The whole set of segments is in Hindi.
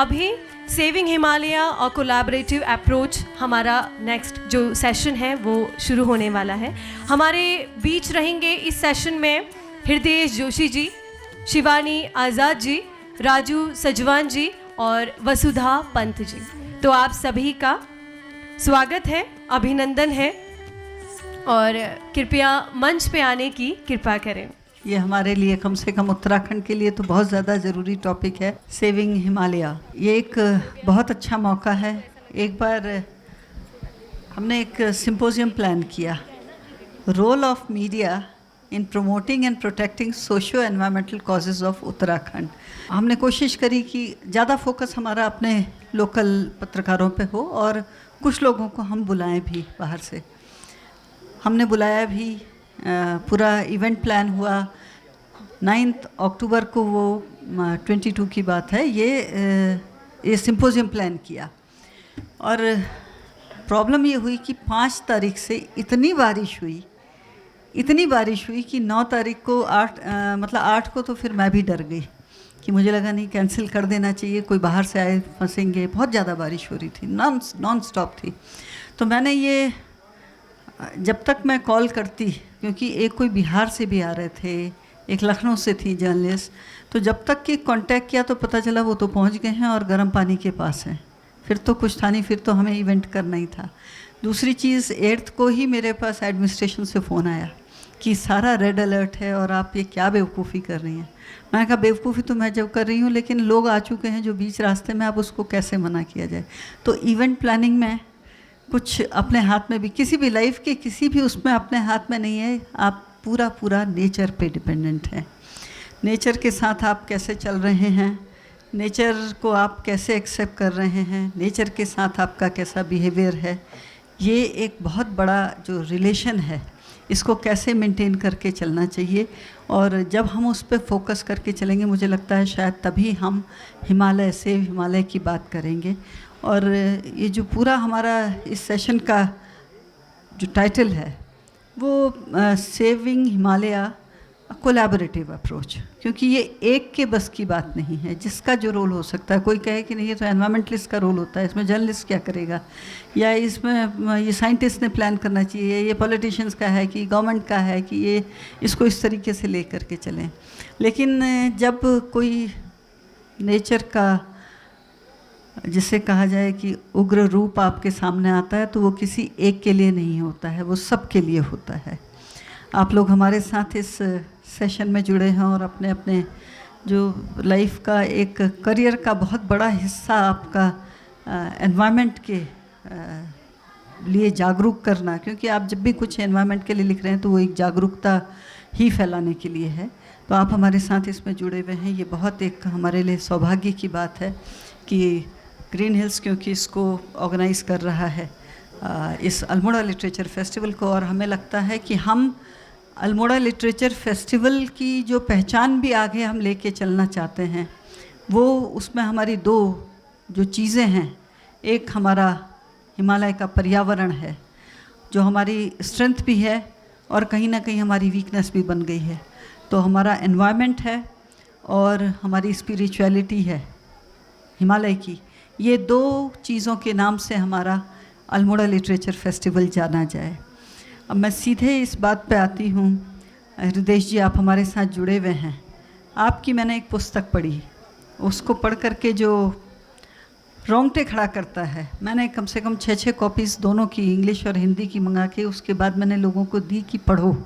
अभी सेविंग हिमालय और कोलैबोरेटिव अप्रोच हमारा नेक्स्ट जो सेशन है वो शुरू होने वाला है। हमारे बीच रहेंगे इस सेशन में हृदय जोशी जी, शिवानी आज़ाद जी, राजू सजवान जी और वसुधा पंत जी। तो आप सभी का स्वागत है, अभिनंदन है और कृपया मंच पे आने की कृपा करें। ये हमारे लिए, कम से कम उत्तराखंड के लिए तो बहुत ज़्यादा ज़रूरी टॉपिक है, सेविंग हिमालय। ये एक बहुत अच्छा मौका है। एक बार हमने एक सिंपोजियम प्लान किया, role of media in promoting and protecting socio environmental causes of Uttarakhand. हमने कोशिश करी कि ज़्यादा फोकस हमारा अपने लोकल पत्रकारों पे हो और कुछ लोगों को हम बुलाएं भी बाहर से। हमने बुलाया भी, पूरा इवेंट प्लान हुआ। 9 अक्टूबर को वो 22 की बात है, ये सिंपोजियम प्लान किया। और प्रॉब्लम ये हुई कि 5 तारीख से इतनी बारिश हुई कि 9 तारीख को 8 को तो फिर मैं भी डर गई कि मुझे लगा नहीं, कैंसिल कर देना चाहिए, कोई बाहर से आए फंसेंगे। बहुत ज़्यादा बारिश हो रही थी, नॉन स्टॉप थी। तो मैंने ये, जब तक मैं कॉल करती, क्योंकि एक कोई बिहार से भी आ रहे थे, एक लखनऊ से थी जर्नलिस्ट, तो जब तक कि कांटेक्ट किया तो पता चला वो तो पहुंच गए हैं और गर्म पानी के पास हैं। फिर तो कुछ था नहीं, फिर तो हमें इवेंट करना ही था। दूसरी चीज़, 8 को ही मेरे पास एडमिनिस्ट्रेशन से फ़ोन आया कि सारा रेड अलर्ट है और आप ये क्या बेवकूफ़ी कर रही हैं। मैंने कहा बेवकूफ़ी तो मैं जब कर रही हूँ, लेकिन लोग आ चुके हैं जो बीच रास्ते में, अब उसको कैसे मना किया जाए। तो इवेंट प्लानिंग में कुछ अपने हाथ में भी, किसी भी लाइफ के किसी भी उसमें अपने हाथ में नहीं है। आप पूरा नेचर पे डिपेंडेंट है। नेचर के साथ आप कैसे चल रहे हैं, नेचर को आप कैसे एक्सेप्ट कर रहे हैं, नेचर के साथ आपका कैसा बिहेवियर है, ये एक बहुत बड़ा जो रिलेशन है, इसको कैसे मेंटेन करके चलना चाहिए। और जब हम उस पर फोकस करके चलेंगे, मुझे लगता है शायद तभी हम हिमालय से हिमालय की बात करेंगे। और ये जो पूरा हमारा इस सेशन का जो टाइटल है वो सेविंग हिमालय कोलैबोरेटिव अप्रोच, क्योंकि ये एक के बस की बात नहीं है। जिसका जो रोल हो सकता है, कोई कहे कि नहीं ये तो एनवायरमेंटलिस्ट का रोल होता है, इसमें जर्नलिस्ट क्या करेगा, या इसमें ये साइंटिस्ट ने प्लान करना चाहिए, ये पॉलिटिशियंस का है कि गवर्नमेंट का है कि ये इसको इस तरीके से ले करके चलें। लेकिन जब कोई नेचर का, जिसे कहा जाए कि उग्र रूप आपके सामने आता है, तो वो किसी एक के लिए नहीं होता है, वो सब के लिए होता है। आप लोग हमारे साथ इस सेशन में जुड़े हैं और अपने अपने जो लाइफ का एक करियर का बहुत बड़ा हिस्सा आपका एनवायरनमेंट के लिए जागरूक करना, क्योंकि आप जब भी कुछ एनवायरनमेंट के लिए लिख रहे हैं तो वो एक जागरूकता ही फैलाने के लिए है। तो आप हमारे साथ इसमें जुड़े हुए हैं, ये बहुत एक हमारे लिए सौभाग्य की बात है कि ग्रीन हिल्स, क्योंकि इसको ऑर्गेनाइज़ कर रहा है इस अल्मोड़ा लिटरेचर फेस्टिवल को। और हमें लगता है कि हम अल्मोड़ा लिटरेचर फेस्टिवल की जो पहचान भी आगे हम लेके चलना चाहते हैं, वो उसमें हमारी 2 जो चीज़ें हैं, एक हमारा हिमालय का पर्यावरण है जो हमारी स्ट्रेंथ भी है और कहीं ना कहीं हमारी वीकनेस भी बन गई है। तो हमारा एनवायरनमेंट है और हमारी स्पिरिचुअलिटी है हिमालय की। ये 2 चीज़ों के नाम से हमारा अल्मोड़ा लिटरेचर फेस्टिवल जाना जाए। अब मैं सीधे इस बात पे आती हूँ। हृदय जी, आप हमारे साथ जुड़े हुए हैं। आपकी मैंने एक पुस्तक पढ़ी, उसको पढ़ करके जो रोंगटे खड़ा करता है, मैंने कम से कम 6 कॉपीज़ दोनों की, इंग्लिश और हिंदी की मंगा के उसके बाद मैंने लोगों को दी कि पढ़ो,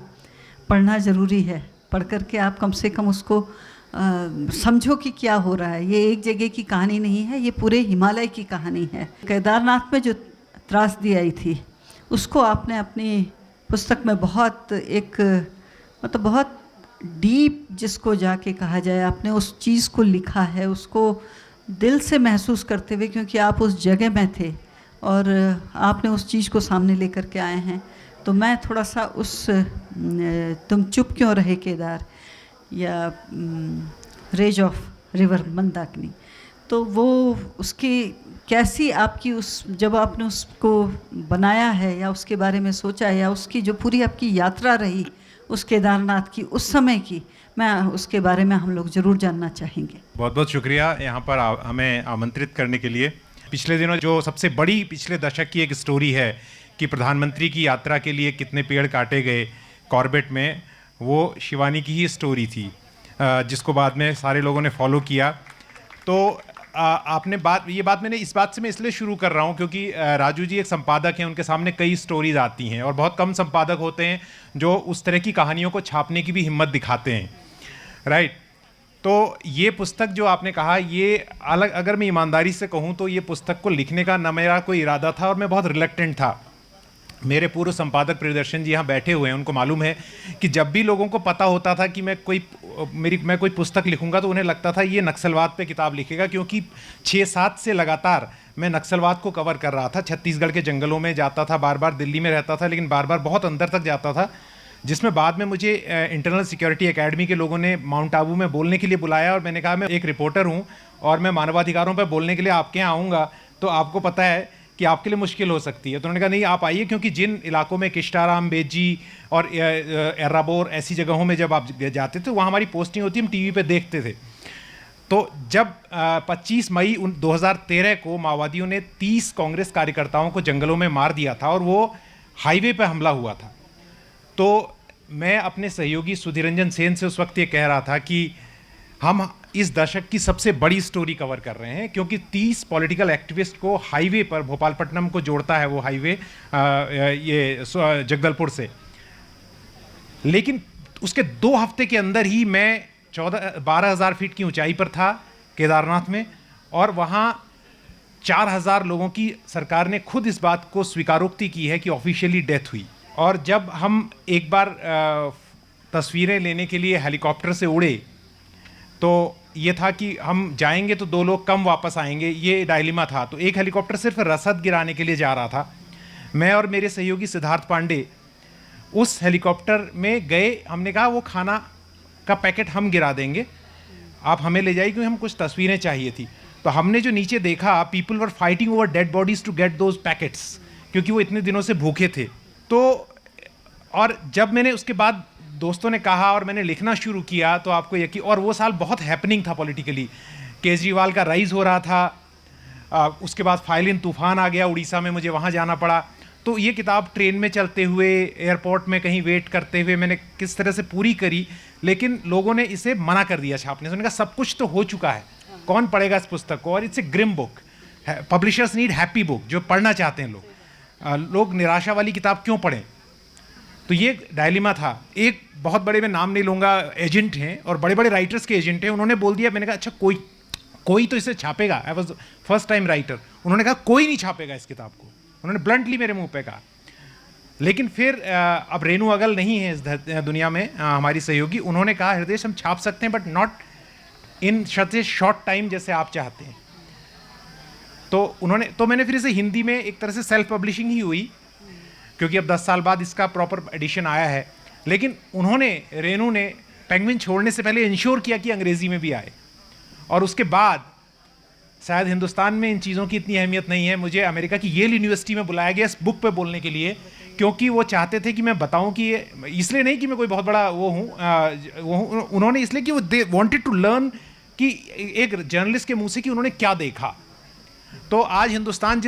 पढ़ना ज़रूरी है। पढ़ करके आप कम से कम उसको समझो कि क्या हो रहा है। ये एक जगह की कहानी नहीं है, ये पूरे हिमालय की कहानी है। केदारनाथ में जो त्रासदी आई थी, उसको आपने अपनी पुस्तक में बहुत एक, मतलब बहुत डीप, जिसको जाके कहा जाए, आपने उस चीज़ को लिखा है, उसको दिल से महसूस करते हुए, क्योंकि आप उस जगह में थे और आपने उस चीज़ को सामने लेकर के आए हैं। तो मैं थोड़ा सा उस तुम चुप क्यों रहे केदार, या रेज ऑफ रिवर मंदाकिनी, तो वो उसकी कैसी आपकी उस, जब आपने उसको बनाया है या उसके बारे में सोचा है, या उसकी जो पूरी आपकी यात्रा रही उस केदारनाथ की, उस समय की, मैं उसके बारे में हम लोग ज़रूर जानना चाहेंगे। बहुत बहुत शुक्रिया यहाँ पर हमें आमंत्रित करने के लिए। पिछले दिनों जो सबसे बड़ी पिछले दशक की एक स्टोरी है कि प्रधानमंत्री की यात्रा के लिए कितने पेड़ काटे गए कॉर्बेट में, वो शिवानी की ही स्टोरी थी, जिसको बाद में सारे लोगों ने फॉलो किया। तो आपने ये बात मैंने इस बात से मैं इसलिए शुरू कर रहा हूँ क्योंकि राजू जी एक संपादक हैं, उनके सामने कई स्टोरीज आती हैं और बहुत कम संपादक होते हैं जो उस तरह की कहानियों को छापने की भी हिम्मत दिखाते हैं, राइट। तो ये पुस्तक जो आपने कहा, ये अलग, अगर मैं ईमानदारी से कहूँ तो ये पुस्तक को लिखने का न मेरा कोई इरादा था और मैं बहुत रिलक्टेंट था। मेरे पूर्व संपादक प्रियदर्शन जी यहाँ बैठे हुए हैं, उनको मालूम है कि जब भी लोगों को पता होता था कि मैं कोई पुस्तक लिखूंगा तो उन्हें लगता था ये नक्सलवाद पे किताब लिखेगा, क्योंकि 6-7 से लगातार मैं नक्सलवाद को कवर कर रहा था। छत्तीसगढ़ के जंगलों में जाता था, बार बार दिल्ली में रहता था, लेकिन बार बार बहुत अंदर तक जाता था, जिसमें बाद में मुझे इंटरनल सिक्योरिटी एकेडमी के लोगों ने माउंट आबू में बोलने के लिए बुलाया और मैंने कहा मैं एक रिपोर्टर हूँ और मैं मानवाधिकारों पर बोलने के लिए आपके यहाँ आऊँगा तो आपको पता है कि आपके लिए मुश्किल हो सकती है। तो उन्होंने कहा नहीं, आप आइए, क्योंकि जिन इलाकों में किष्टाराम, बेजी और एर्राबोर ऐसी जगहों में जब आप जाते थे वहाँ हमारी पोस्टिंग होती, हम टीवी पे देखते थे। तो जब 25 मई 2013 को माओवादियों ने 30 कांग्रेस कार्यकर्ताओं को जंगलों में मार दिया था और वो हाईवे पर हमला हुआ था, तो मैं अपने सहयोगी सुधीर रंजन सेन से उस वक्त ये कह रहा था कि हम इस दशक की सबसे बड़ी स्टोरी कवर कर रहे हैं, क्योंकि 30 पॉलिटिकल एक्टिविस्ट को हाईवे पर, भोपालपट्टनम को जोड़ता है वो हाईवे ये जगदलपुर से, लेकिन उसके 2 हफ्ते के अंदर ही मैं 12,000 फीट की ऊंचाई पर था केदारनाथ में, और वहाँ 4,000 लोगों की सरकार ने खुद इस बात को स्वीकारोक्ति की है कि ऑफिशियली डेथ हुई। और जब हम एक बार तस्वीरें लेने के लिए हेलीकॉप्टर से उड़े तो ये था कि हम जाएंगे तो 2 लोग कम वापस आएंगे, ये डायलेमा था। तो एक हेलीकॉप्टर सिर्फ रसद गिराने के लिए जा रहा था, मैं और मेरे सहयोगी सिद्धार्थ पांडे उस हेलीकॉप्टर में गए। हमने कहा वो खाना का पैकेट हम गिरा देंगे, आप हमें ले जाइए, क्योंकि हम कुछ तस्वीरें चाहिए थी। तो हमने जो नीचे देखा, people were fighting over dead bodies to get those packets, क्योंकि वो इतने दिनों से भूखे थे। तो और जब मैंने उसके बाद दोस्तों ने कहा और मैंने लिखना शुरू किया तो आपको यकीन, और वो साल बहुत हैपनिंग था पॉलिटिकली, केजरीवाल का राइज हो रहा था, उसके बाद फाइलिन तूफान आ गया उड़ीसा में, मुझे वहाँ जाना पड़ा। तो ये किताब ट्रेन में चलते हुए, एयरपोर्ट में कहीं वेट करते हुए मैंने किस तरह से पूरी करी, लेकिन लोगों ने इसे मना कर दिया छापने से। उन्होंने कहा सब कुछ तो हो चुका है, कौन पढ़ेगा इस पुस्तक को, और it's a grim book, publishers need happy book, जो पढ़ना चाहते हैं लोग निराशा वाली किताब क्यों पढ़ें। तो ये डायलेमा था। एक बहुत बड़े, मैं नाम नहीं लूँगा, एजेंट हैं और बड़े बड़े राइटर्स के एजेंट हैं, उन्होंने बोल दिया, मैंने कहा अच्छा कोई तो इसे छापेगा। I was first time writer. उन्होंने कहा कोई नहीं छापेगा इस किताब को, उन्होंने ब्लंटली मेरे मुंह पे कहा। लेकिन फिर अब रेनू अगल नहीं है इस दुनिया में, हमारी सहयोगी, उन्होंने कहा हृदय हम छाप सकते हैं but not in short time जैसे आप चाहते हैं। तो मैंने फिर इसे हिंदी में एक तरह से सेल्फ पब्लिशिंग ही हुई, क्योंकि अब 10 साल बाद इसका प्रॉपर एडिशन आया है। लेकिन रेनू ने पेंगुइन छोड़ने से पहले इंश्योर किया कि अंग्रेजी में भी आए, और उसके बाद शायद हिंदुस्तान में इन चीज़ों की इतनी अहमियत नहीं है। मुझे अमेरिका की येल यूनिवर्सिटी में बुलाया गया इस बुक पे बोलने के लिए, क्योंकि वो चाहते थे कि मैं बताऊं कि ये, इसलिए नहीं कि मैं कोई बहुत बड़ा वो हूँ, उन्होंने इसलिए कि वो दे वांटेड टू लर्न कि एक जर्नलिस्ट के मुंह से कि उन्होंने क्या देखा। तो आज हिंदुस्तान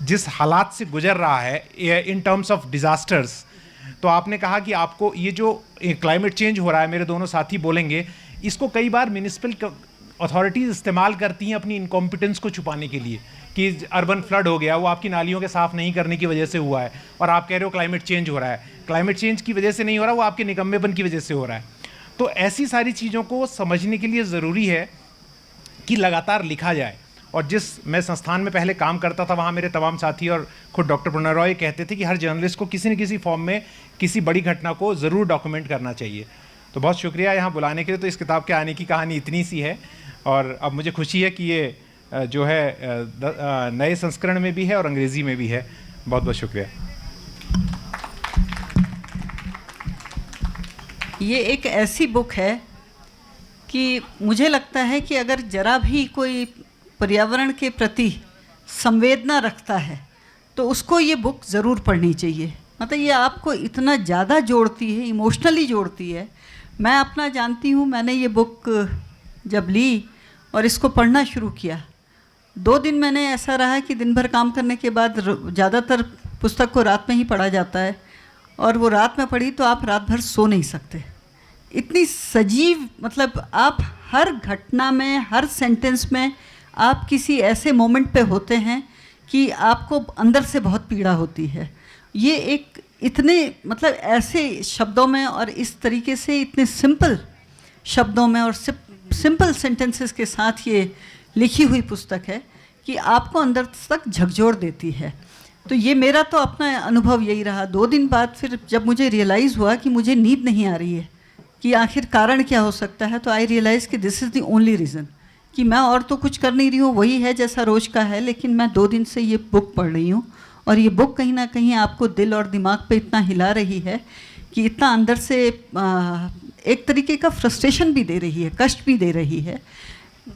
जिस हालात से गुजर रहा है इन टर्म्स ऑफ डिजास्टर्स, तो आपने कहा कि आपको ये जो क्लाइमेट चेंज हो रहा है, मेरे दोनों साथी बोलेंगे, इसको कई बार म्यूनिसिपल अथॉरिटीज़ इस्तेमाल करती हैं अपनी इनकॉम्पिटेंस को छुपाने के लिए, कि अर्बन फ्लड हो गया, वो आपकी नालियों के साफ़ नहीं करने की वजह से हुआ है, और आप कह रहे हो क्लाइमेट चेंज हो रहा है। क्लाइमेट चेंज की वजह से नहीं हो रहा, वो आपके निकम्मेपन की वजह से हो रहा है। तो ऐसी सारी चीज़ों को समझने के लिए ज़रूरी है कि लगातार लिखा जाए। और मैं संस्थान में पहले काम करता था, वहाँ मेरे तमाम साथी और खुद डॉक्टर प्रणय रॉय कहते थे कि हर जर्नलिस्ट को किसी न किसी फॉर्म में किसी बड़ी घटना को ज़रूर डॉक्यूमेंट करना चाहिए। तो बहुत शुक्रिया यहाँ बुलाने के लिए। तो इस किताब के आने की कहानी इतनी सी है, और अब मुझे खुशी है कि ये जो है नए संस्करण में भी है और अंग्रेज़ी में भी है। बहुत बहुत शुक्रिया। ये एक ऐसी बुक है कि मुझे लगता है कि अगर जरा भी कोई पर्यावरण के प्रति संवेदना रखता है तो उसको ये बुक ज़रूर पढ़नी चाहिए। मतलब ये आपको इतना ज़्यादा जोड़ती है, इमोशनली जोड़ती है। मैं अपना जानती हूँ, मैंने ये बुक जब ली और इसको पढ़ना शुरू किया, 2 दिन मैंने ऐसा रहा कि दिन भर काम करने के बाद ज़्यादातर पुस्तक को रात में ही पढ़ा जाता है, और वो रात में पढ़ी तो आप रात भर सो नहीं सकते। इतनी सजीव, मतलब आप हर घटना में, हर सेंटेंस में आप किसी ऐसे मोमेंट पे होते हैं कि आपको अंदर से बहुत पीड़ा होती है। ये एक इतने मतलब ऐसे शब्दों में और इस तरीके से इतने सिंपल शब्दों में और सिंपल सेंटेंसेस के साथ ये लिखी हुई पुस्तक है कि आपको अंदर तक झकझोर देती है। तो ये मेरा तो अपना अनुभव यही रहा। 2 दिन बाद फिर जब मुझे रियलाइज़ हुआ कि मुझे नींद नहीं आ रही है, कि आखिर कारण क्या हो सकता है, तो आई रियलाइज़ कि this is the only reason, कि मैं और तो कुछ कर नहीं रही हूँ, वही है जैसा रोज़ का है, लेकिन मैं 2 दिन से ये बुक पढ़ रही हूँ और ये बुक कहीं ना कहीं आपको दिल और दिमाग पे इतना हिला रही है कि इतना अंदर से एक तरीके का फ्रस्ट्रेशन भी दे रही है, कष्ट भी दे रही है।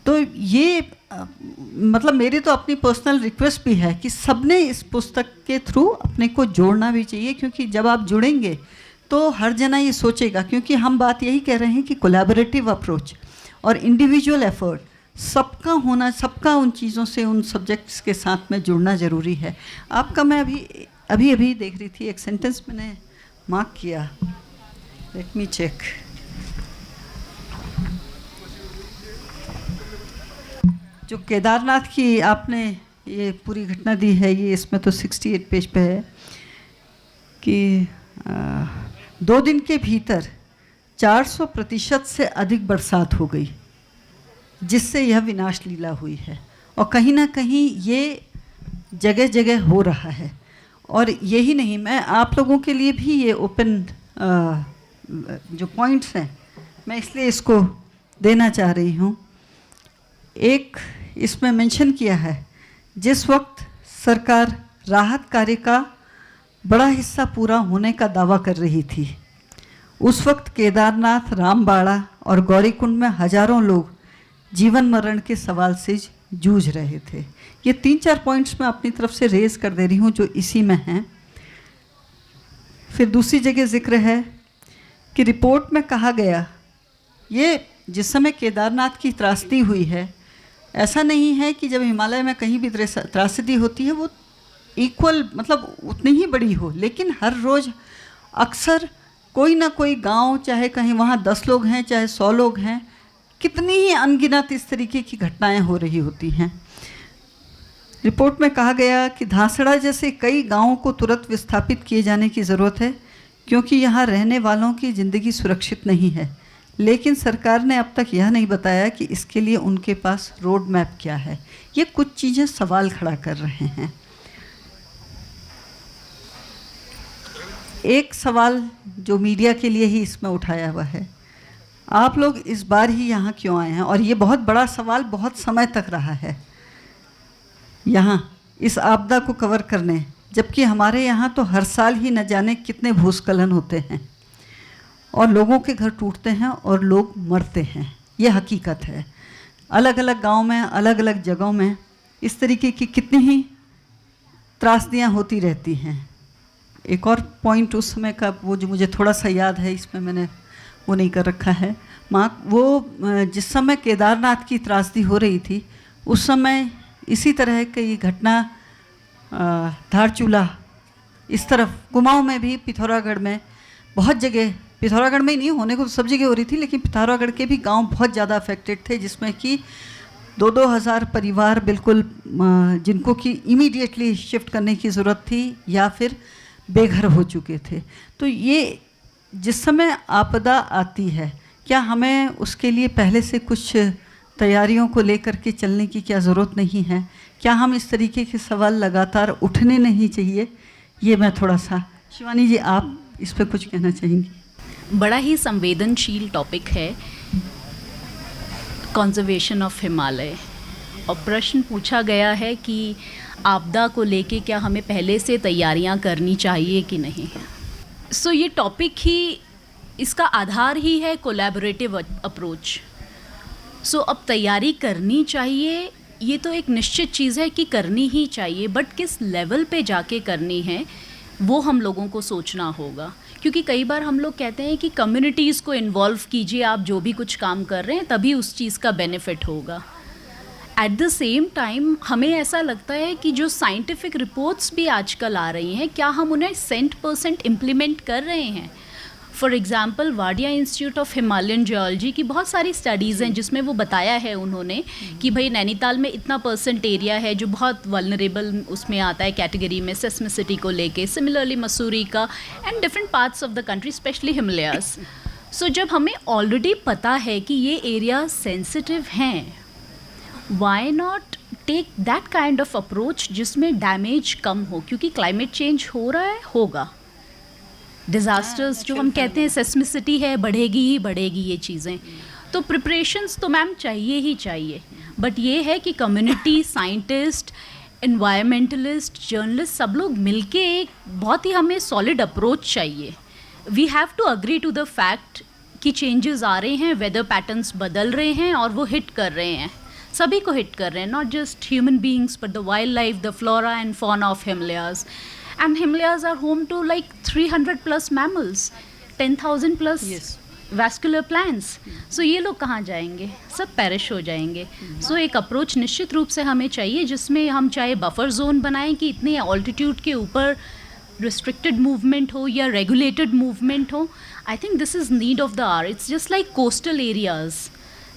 तो ये मतलब मेरी तो अपनी पर्सनल रिक्वेस्ट भी है कि सबने इस पुस्तक के थ्रू अपने को जोड़ना भी चाहिए, क्योंकि जब आप जुड़ेंगे तो हर जना ये सोचेगा, क्योंकि हम बात यही कह रहे हैं कि कोलैबोरेटिव अप्रोच और इंडिविजुअल एफर्ट सबका होना, सबका उन चीज़ों से, उन सब्जेक्ट्स के साथ में जुड़ना ज़रूरी है। आपका मैं अभी देख रही थी, एक सेंटेंस मैंने मार्क किया, लेट मी चेक। जो केदारनाथ की आपने ये पूरी घटना दी है, ये इसमें तो 68 पेज पे है कि 2 दिन के भीतर 400% से अधिक बरसात हो गई, जिससे यह विनाश लीला हुई है। और कहीं ना कहीं ये जगह जगह हो रहा है। और यही नहीं, मैं आप लोगों के लिए भी ये ओपन जो पॉइंट्स हैं, मैं इसलिए इसको देना चाह रही हूँ। एक इसमें मेंशन किया है, जिस वक्त सरकार राहत कार्य का बड़ा हिस्सा पूरा होने का दावा कर रही थी, उस वक्त केदारनाथ, रामबाड़ा और गौरीकुंड में हजारों लोग जीवन मरण के सवाल से जूझ रहे थे। ये 3-4 पॉइंट्स मैं अपनी तरफ से रेज कर दे रही हूँ जो इसी में हैं। फिर दूसरी जगह जिक्र है कि रिपोर्ट में कहा गया, ये जिस समय केदारनाथ की त्रासदी हुई है, ऐसा नहीं है कि जब हिमालय में कहीं भी त्रासदी होती है वो इक्वल मतलब उतनी ही बड़ी हो, लेकिन हर रोज़ अक्सर कोई ना कोई गांव, चाहे कहीं वहाँ 10 लोग हैं चाहे 100 लोग हैं, कितनी ही अनगिनत इस तरीके की घटनाएं हो रही होती हैं। रिपोर्ट में कहा गया कि धासड़ा जैसे कई गांवों को तुरंत विस्थापित किए जाने की ज़रूरत है, क्योंकि यहाँ रहने वालों की ज़िंदगी सुरक्षित नहीं है। लेकिन सरकार ने अब तक यह नहीं बताया कि इसके लिए उनके पास रोड मैप क्या है। ये कुछ चीज़ें सवाल खड़ा कर रहे हैं। एक सवाल जो मीडिया के लिए ही इसमें उठाया हुआ है, आप लोग इस बार ही यहाँ क्यों आए हैं? और ये बहुत बड़ा सवाल बहुत समय तक रहा है यहाँ इस आपदा को कवर करने, जबकि हमारे यहाँ तो हर साल ही न जाने कितने भूस्खलन होते हैं और लोगों के घर टूटते हैं और लोग मरते हैं। ये हकीकत है। अलग अलग गांव में, अलग अलग जगहों में इस तरीके की कितनी ही त्रासदियाँ होती रहती हैं। एक और पॉइंट उस समय का वो जो मुझे थोड़ा सा याद है, इसमें मैंने वो नहीं कर रखा है मार्क, वो जिस समय केदारनाथ की त्रासदी हो रही थी उस समय इसी तरह की घटना धारचूला, इस तरफ कुमाऊं में भी, पिथौरागढ़ में, बहुत जगह, पिथौरागढ़ में ही नहीं, होने को तो सब जगह हो रही थी, लेकिन पिथौरागढ़ के भी गांव बहुत ज़्यादा अफेक्टेड थे, जिसमें कि 2-2 हज़ार परिवार बिल्कुल जिनको कि इमीडिएटली शिफ्ट करने की ज़रूरत थी या फिर बेघर हो चुके थे। तो ये जिस समय आपदा आती है, क्या हमें उसके लिए पहले से कुछ तैयारियों को लेकर के चलने की क्या ज़रूरत नहीं है? क्या हम इस तरीके के सवाल लगातार उठने नहीं चाहिए? ये मैं थोड़ा सा, शिवानी जी आप इस पर कुछ कहना चाहेंगी? बड़ा ही संवेदनशील टॉपिक है कंजर्वेशन ऑफ हिमालय, और प्रश्न पूछा गया है कि आपदा को लेके क्या हमें पहले से तैयारियां करनी चाहिए कि नहीं। सो ये टॉपिक ही, इसका आधार ही है कोलैबोरेटिव अप्रोच। सो अब तैयारी करनी चाहिए, ये तो एक निश्चित चीज़ है कि करनी ही चाहिए, बट किस लेवल पे जाके करनी है वो हम लोगों को सोचना होगा, क्योंकि कई बार हम लोग कहते हैं कि कम्युनिटीज़ को इन्वॉल्व कीजिए, आप जो भी कुछ काम कर रहे हैं तभी उस चीज़ का बेनिफिट होगा। एट द सेम टाइम हमें ऐसा लगता है कि जो साइंटिफिक रिपोर्ट्स भी आजकल आ रही हैं, क्या हम उन्हें 100% इम्प्लीमेंट कर रहे हैं? For example Wadia institute of Himalayan geology की बहुत सारी स्टडीज़ हैं जिसमें वो बताया है उन्होंने कि भाई नैनीताल में इतना % एरिया है जो बहुत वल्नरेबल उसमें आता है कैटेगरी में सेस्मिसिटी को लेके, सिमिलरली मसूरी का and different parts of the country specially Himalayas. So जब हमें ऑलरेडी पता है कि ये एरिया सेंसिटिव हैं, why not take that kind of approach जिसमें डैमेज कम हो, क्योंकि क्लाइमेट चेंज हो रहा है, होगा। डिज़ास्टर्स जो हम कहते हैं सेस्मिसिटी है, बढ़ेगी ही बढ़ेगी ये चीज़ें, तो प्रिपरेशंस तो मैम चाहिए ही चाहिए। बट ये है कि कम्युनिटी, साइंटिस्ट, एनवायरमेंटलिस्ट, जर्नलिस्ट सब लोग मिलके एक बहुत ही हमें सॉलिड अप्रोच चाहिए। We have to agree to the fact कि चेंजेस आ रहे हैं, वेदर पैटर्न्स बदल रहे हैं और वो हिट कर रहे हैं, सभी को हिट कर रहे हैं, not just human beings but the wild life, the flora and fauna of Himalayas. And Himalayas are home to like 300 plus mammals, 10,000 plus vascular plants. So ये लोग कहाँ जाएंगे? सब पेरिश हो जाएंगे। So एक अप्रोच निश्चित रूप से हमें चाहिए जिसमें हम चाहे बफर जोन बनाएं कि इतने ऑल्टीट्यूड के ऊपर रिस्ट्रिक्टेड मूवमेंट हो या रेगुलेटेड मूवमेंट हो। I think this is need of the hour. It's just like coastal areas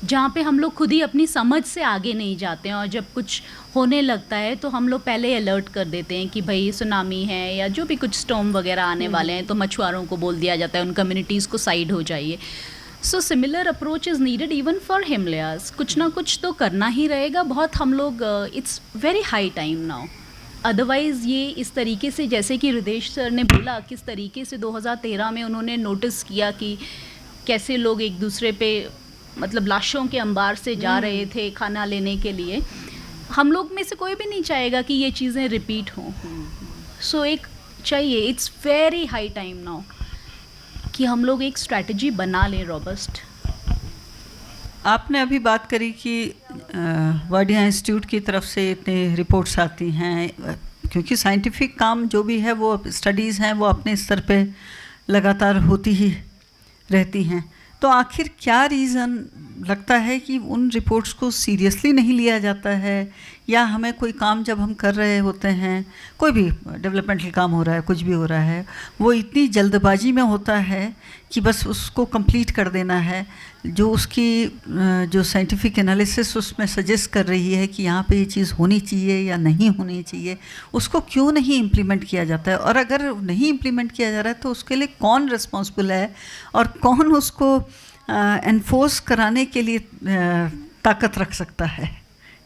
जहाँ पे हम लोग खुद ही अपनी समझ से आगे नहीं जाते हैं और जब कुछ होने लगता है तो हम लोग पहले अलर्ट कर देते हैं कि भाई सुनामी है या जो भी कुछ स्टॉर्म वगैरह आने वाले हैं, तो मछुआरों को बोल दिया जाता है उन कम्युनिटीज़ को साइड हो जाइए। So similar approach is needed even for Himalayas. कुछ ना कुछ तो करना ही रहेगा, बहुत हम लोग it's very high time now. Otherwise ये इस तरीके से, जैसे कि हृदेश सर ने बोला, किस तरीके से 2013 में उन्होंने नोटिस किया कि कैसे लोग एक दूसरे पे मतलब लाशों के अंबार से जा रहे थे खाना लेने के लिए, हम लोग में से कोई भी नहीं चाहेगा कि ये चीज़ें रिपीट हों। सो एक चाहिए, it's very high time now कि हम लोग एक स्ट्रैटेजी बना लें रोबस्ट। आपने अभी बात करी कि वाडिया इंस्टीट्यूट की तरफ से इतने रिपोर्ट्स आती हैं, क्योंकि साइंटिफिक काम जो भी है वो स्टडीज़ हैं वो अपने स्तर पे लगातार होती ही रहती हैं। तो आखिर क्या रीज़न लगता है कि उन रिपोर्ट्स को सीरियसली नहीं लिया जाता है, या हमें कोई काम जब हम कर रहे होते हैं, कोई भी डेवलपमेंटल काम हो रहा है, कुछ भी हो रहा है, वो इतनी जल्दबाजी में होता है कि बस उसको कंप्लीट कर देना है, जो उसकी जो साइंटिफिक एनालिसिस उसमें सजेस्ट कर रही है कि यहाँ पे ये चीज़ होनी चाहिए या नहीं होनी चाहिए, उसको क्यों नहीं इम्प्लीमेंट किया जाता है? और अगर नहीं इम्प्लीमेंट किया जा रहा है तो उसके लिए कौन रिस्पॉन्सिबल है और कौन उसको एनफोर्स कराने के लिए ताकत रख सकता है?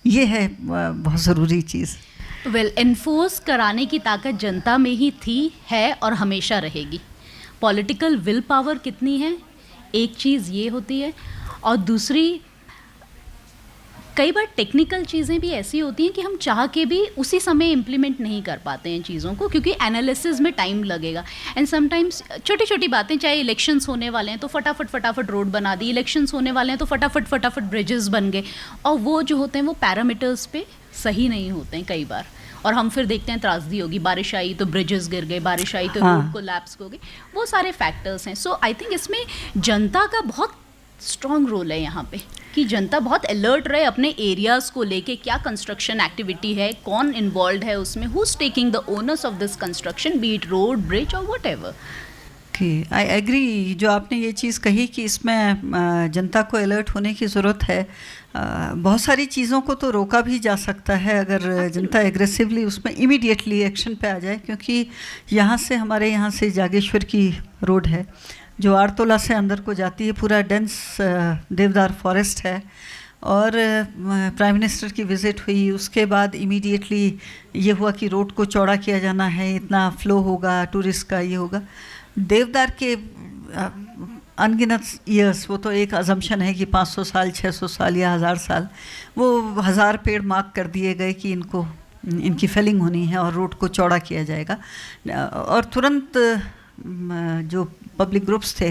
ये है बहुत ज़रूरी चीज़। वेल, एनफोर्स कराने की ताकत जनता में ही थी, है और हमेशा रहेगी। पॉलिटिकल विल पावर कितनी है, एक चीज़ ये होती है, और दूसरी कई बार टेक्निकल चीज़ें भी ऐसी होती हैं कि हम चाह के भी उसी समय इम्प्लीमेंट नहीं कर पाते हैं चीज़ों को, क्योंकि एनालिसिस में टाइम लगेगा। एंड समटाइम्स छोटी छोटी बातें, चाहे इलेक्शंस होने वाले हैं तो फटाफट रोड बना दी, इलेक्शंस होने वाले हैं तो फटाफट ब्रिजेस बन गए, और वो जो होते हैं वो पैरामीटर्स पे सही नहीं होते हैं कई बार, और हम फिर देखते हैं त्रासदी होगी, बारिश आई तो ब्रिजेस गिर गए, बारिश आई तो रोड कोलैप्स हो गई, वो सारे फैक्टर्स हैं। सो आई थिंक इसमें जनता का बहुत स्ट्रॉन्ग रोल है यहाँ पे, कि जनता बहुत अलर्ट रहे अपने एरियाज़ को लेके, क्या कंस्ट्रक्शन एक्टिविटी है, कौन इन्वॉल्व है उसमें, who is taking the owners of this construction, B it road, bridge और वट एवर। आई एग्री, जो आपने ये चीज़ कही कि इसमें जनता को अलर्ट होने की ज़रूरत है। बहुत सारी चीज़ों को तो रोका भी जा सकता है अगर जनता एग्रेसिवली उसमें इमीडिएटली एक्शन पे आ जाए, क्योंकि यहाँ से, हमारे यहाँ से जागेश्वर की रोड है जो आरतोला से अंदर को जाती है, पूरा डेंस देवदार फॉरेस्ट है, और प्राइम मिनिस्टर की विज़िट हुई, उसके बाद इमीडिएटली ये हुआ कि रोड को चौड़ा किया जाना है, इतना फ़्लो होगा टूरिस्ट का, ये होगा। देवदार के अनगिनत ईयर्स, वो तो एक अजम्पशन है कि 500 साल, 600 साल या 1000 साल, वो 1000 पेड़ मार्क कर दिए गए कि इनकी फेलिंग होनी है और रोड को चौड़ा किया जाएगा, और तुरंत जो पब्लिक ग्रुप्स थे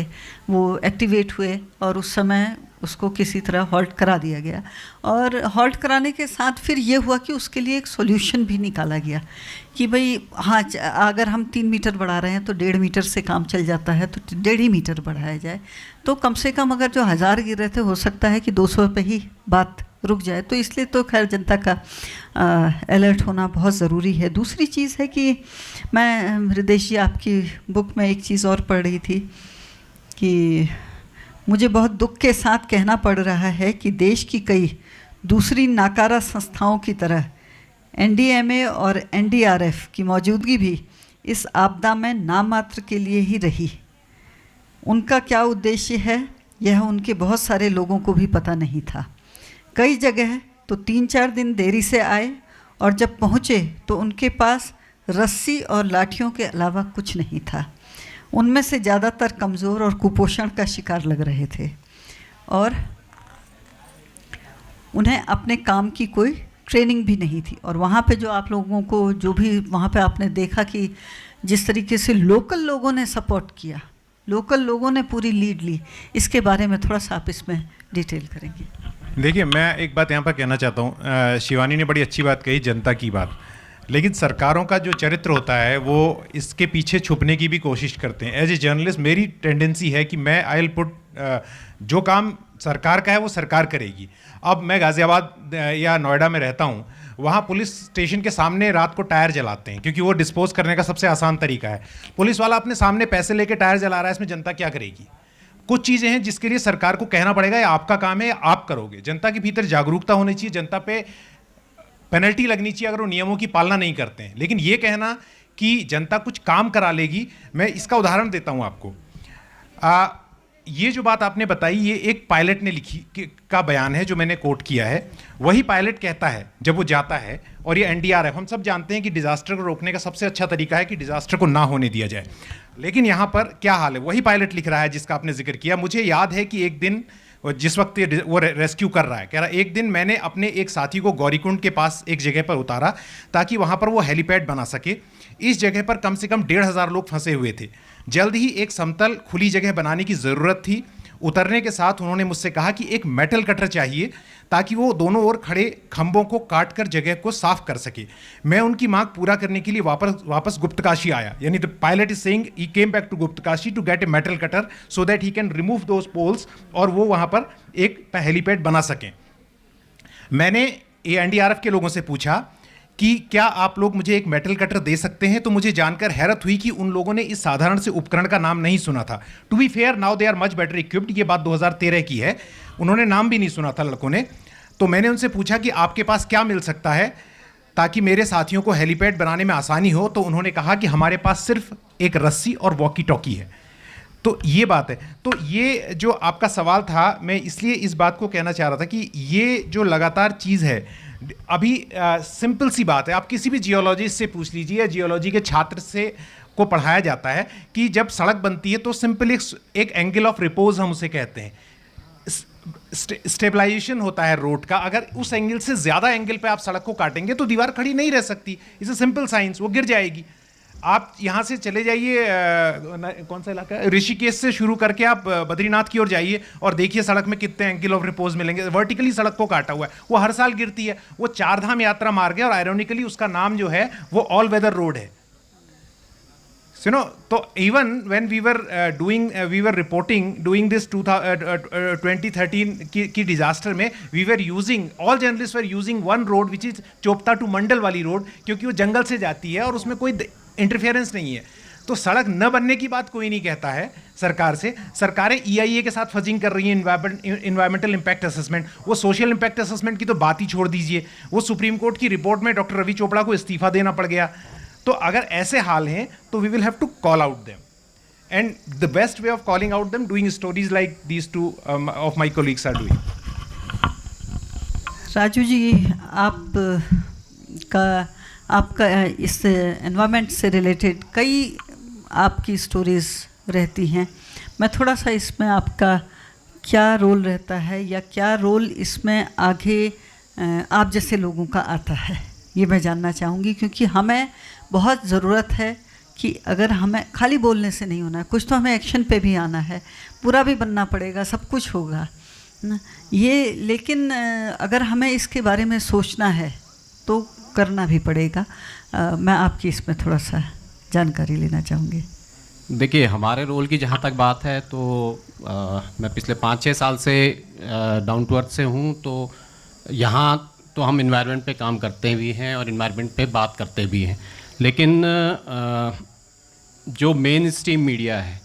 वो एक्टिवेट हुए और उस समय उसको किसी तरह हॉल्ट करा दिया गया। और हॉल्ट कराने के साथ फिर ये हुआ कि उसके लिए एक सॉल्यूशन भी निकाला गया कि भाई हाँ, अगर हम 3 मीटर बढ़ा रहे हैं तो 1.5 मीटर से काम चल जाता है, तो 1.5 मीटर बढ़ाया जाए। तो कम से कम अगर जो 1000 गिर रहे थे, हो सकता है कि 200 पे ही बात रुक जाए। तो इसलिए तो खैर जनता का अलर्ट होना बहुत ज़रूरी है। दूसरी चीज़ है कि मैं हृदय जी आपकी बुक में एक चीज़ और पढ़ रही थी कि मुझे बहुत दुख के साथ कहना पड़ रहा है कि देश की कई दूसरी नाकारा संस्थाओं की तरह एनडीएमए और एनडीआरएफ की मौजूदगी भी इस आपदा में नाम मात्र के लिए ही रही। उनका क्या उद्देश्य है, यह उनके बहुत सारे लोगों को भी पता नहीं था। कई जगह तो 3-4 दिन देरी से आए और जब पहुँचे तो उनके पास रस्सी और लाठियों के अलावा कुछ नहीं था। उनमें से ज़्यादातर कमज़ोर और कुपोषण का शिकार लग रहे थे और उन्हें अपने काम की कोई ट्रेनिंग भी नहीं थी। और वहाँ पे जो आप लोगों को जो भी वहाँ पे आपने देखा कि जिस तरीके से लोकल लोगों ने सपोर्ट किया, लोकल लोगों ने पूरी लीड ली, इसके बारे में थोड़ा सा आप इसमें डिटेल करेंगे। देखिए, मैं एक बात यहाँ पर कहना चाहता हूँ। शिवानी ने बड़ी अच्छी बात कही, जनता की बात, लेकिन सरकारों का जो चरित्र होता है वो इसके पीछे छुपने की भी कोशिश करते हैं। एज ए जर्नलिस्ट मेरी टेंडेंसी है कि मैं आई विल पुट जो काम सरकार का है वो सरकार करेगी। अब मैं गाज़ियाबाद या नोएडा में रहता हूँ, वहाँ पुलिस स्टेशन के सामने रात को टायर जलाते हैं क्योंकि वो डिस्पोज करने का सबसे आसान तरीका है। पुलिस वाला अपने सामने पैसे लेके टायर जला रहा है, इसमें जनता क्या करेगी? कुछ चीज़ें हैं जिसके लिए सरकार को कहना पड़ेगा ये आपका काम है, आप करोगे। जनता के भीतर जागरूकता होनी चाहिए, जनता पे पेनल्टी लगनी चाहिए अगर वो नियमों की पालना नहीं करते हैं। लेकिन ये कहना कि जनता कुछ काम करा लेगी, मैं इसका उदाहरण देता हूँ आपको। ये जो बात आपने बताई, ये एक पायलट ने लिखी का बयान है जो मैंने कोट किया है। वही पायलट कहता है जब वो जाता है, और ये एनडीआरएफ, हम सब जानते हैं कि डिजास्टर को रोकने का सबसे अच्छा तरीका है कि डिजास्टर को ना होने दिया जाए। लेकिन यहाँ पर क्या हाल है, वही पायलट लिख रहा है जिसका आपने जिक्र किया। मुझे याद है कि एक दिन जिस वक्त वो रेस्क्यू कर रहा है, कह रहा एक दिन मैंने अपने एक साथी को गौरीकुंड के पास एक जगह पर उतारा ताकि वहाँ पर वो हेलीपैड बना सके। इस जगह पर कम से कम 1,500 लोग फंसे हुए थे। जल्द ही एक समतल खुली जगह बनाने की ज़रूरत थी। उतरने के साथ उन्होंने मुझसे कहा कि एक मेटल कटर चाहिए ताकि वो दोनों ओर खड़े खंभों को काट कर जगह को साफ कर सके। मैं उनकी मांग पूरा करने के लिए वापस गुप्तकाशी आया। यानी the pilot is saying he came back to Guptkashi to get a metal cutter so that he can remove those poles, और वो वहाँ पर एक हेलीपैड बना सकें। मैंने एनडीआरएफ के लोगों से पूछा कि क्या आप लोग मुझे एक मेटल कटर दे सकते हैं, तो मुझे जानकर हैरत हुई कि उन लोगों ने इस साधारण से उपकरण का नाम नहीं सुना था। To be fair, now they are much better equipped. ये बात 2013 की है, उन्होंने नाम भी नहीं सुना था लड़कों ने। तो मैंने उनसे पूछा कि आपके पास क्या मिल सकता है ताकि मेरे साथियों को हेलीपैड बनाने में आसानी हो। तो उन्होंने कहा कि हमारे पास सिर्फ एक रस्सी और वॉकी टॉकी है। तो ये बात है। तो ये जो आपका सवाल था, मैं इसलिए इस बात को कहना चाह रहा था कि ये जो लगातार चीज़ है, अभी सिंपल सी बात है, आप किसी भी जियोलॉजिस्ट से पूछ लीजिए या जियोलॉजी के छात्र से को पढ़ाया जाता है कि जब सड़क बनती है तो सिंपल एक एंगल ऑफ रिपोज हम उसे कहते हैं, स्टेबलाइजेशन होता है रोड का। अगर उस एंगल से ज़्यादा एंगल पे आप सड़क को काटेंगे तो दीवार खड़ी नहीं रह सकती। इट्स अ सिंपल साइंस, वो गिर जाएगी। आप यहाँ से चले जाइए, कौन सा इलाका है, ऋषिकेश से शुरू करके आप बद्रीनाथ की ओर जाइए और देखिए सड़क में कितने एंगल ऑफ रिपोज मिलेंगे। वर्टिकली सड़क को काटा हुआ है, वो हर साल गिरती है। वो 4 धाम यात्रा मार्ग है और आयरोनिकली उसका नाम जो है वो ऑल वेदर रोड है। सुनो, तो even when we were reporting doing this 2013 की डिजास्टर में, we were using, all journalist were using one road which is Chopta to Mandal वाली रोड, क्योंकि वो जंगल से जाती है और उसमें कोई इंटरफेरेंस नहीं है। तो सड़क न बनने की बात कोई नहीं कहता है सरकार से। सरकारें EIA के साथ फजिंग कर रही हैं, इन्वायरमेंटल इम्पैक्ट असेसमेंट। वो सोशल इम्पैक्ट असेसमेंट की तो बात ही छोड़ दीजिए। वो सुप्रीम कोर्ट की रिपोर्ट में डॉक्टर रवि चोपड़ा को इस्तीफा देना पड़ गया। तो अगर ऐसे हाल हैं तो we will have to call out them, and the best way of calling out them doing stories like these two of my colleagues are doing. Raju ji, आपका इस एनवायरनमेंट से रिलेटेड कई आपकी स्टोरीज़ रहती हैं। मैं थोड़ा सा इसमें आपका क्या रोल रहता है या क्या रोल इसमें आगे आप जैसे लोगों का आता है, ये मैं जानना चाहूँगी। क्योंकि हमें बहुत ज़रूरत है कि अगर हमें खाली बोलने से नहीं होना है, कुछ तो हमें एक्शन पे भी आना है। बुरा भी बनना पड़ेगा, सब कुछ होगा, ना ये, लेकिन अगर हमें इसके बारे में सोचना है तो करना भी पड़ेगा। मैं आपकी इसमें थोड़ा सा जानकारी लेना चाहूँगी। देखिए, हमारे रोल की जहाँ तक बात है तो मैं पिछले 5-6 साल से डाउन टू अर्थ से हूँ, तो यहाँ तो हम इन्वायरमेंट पे काम करते भी हैं और इन्वायरमेंट पे बात करते भी हैं, लेकिन जो मेन स्ट्रीम मीडिया है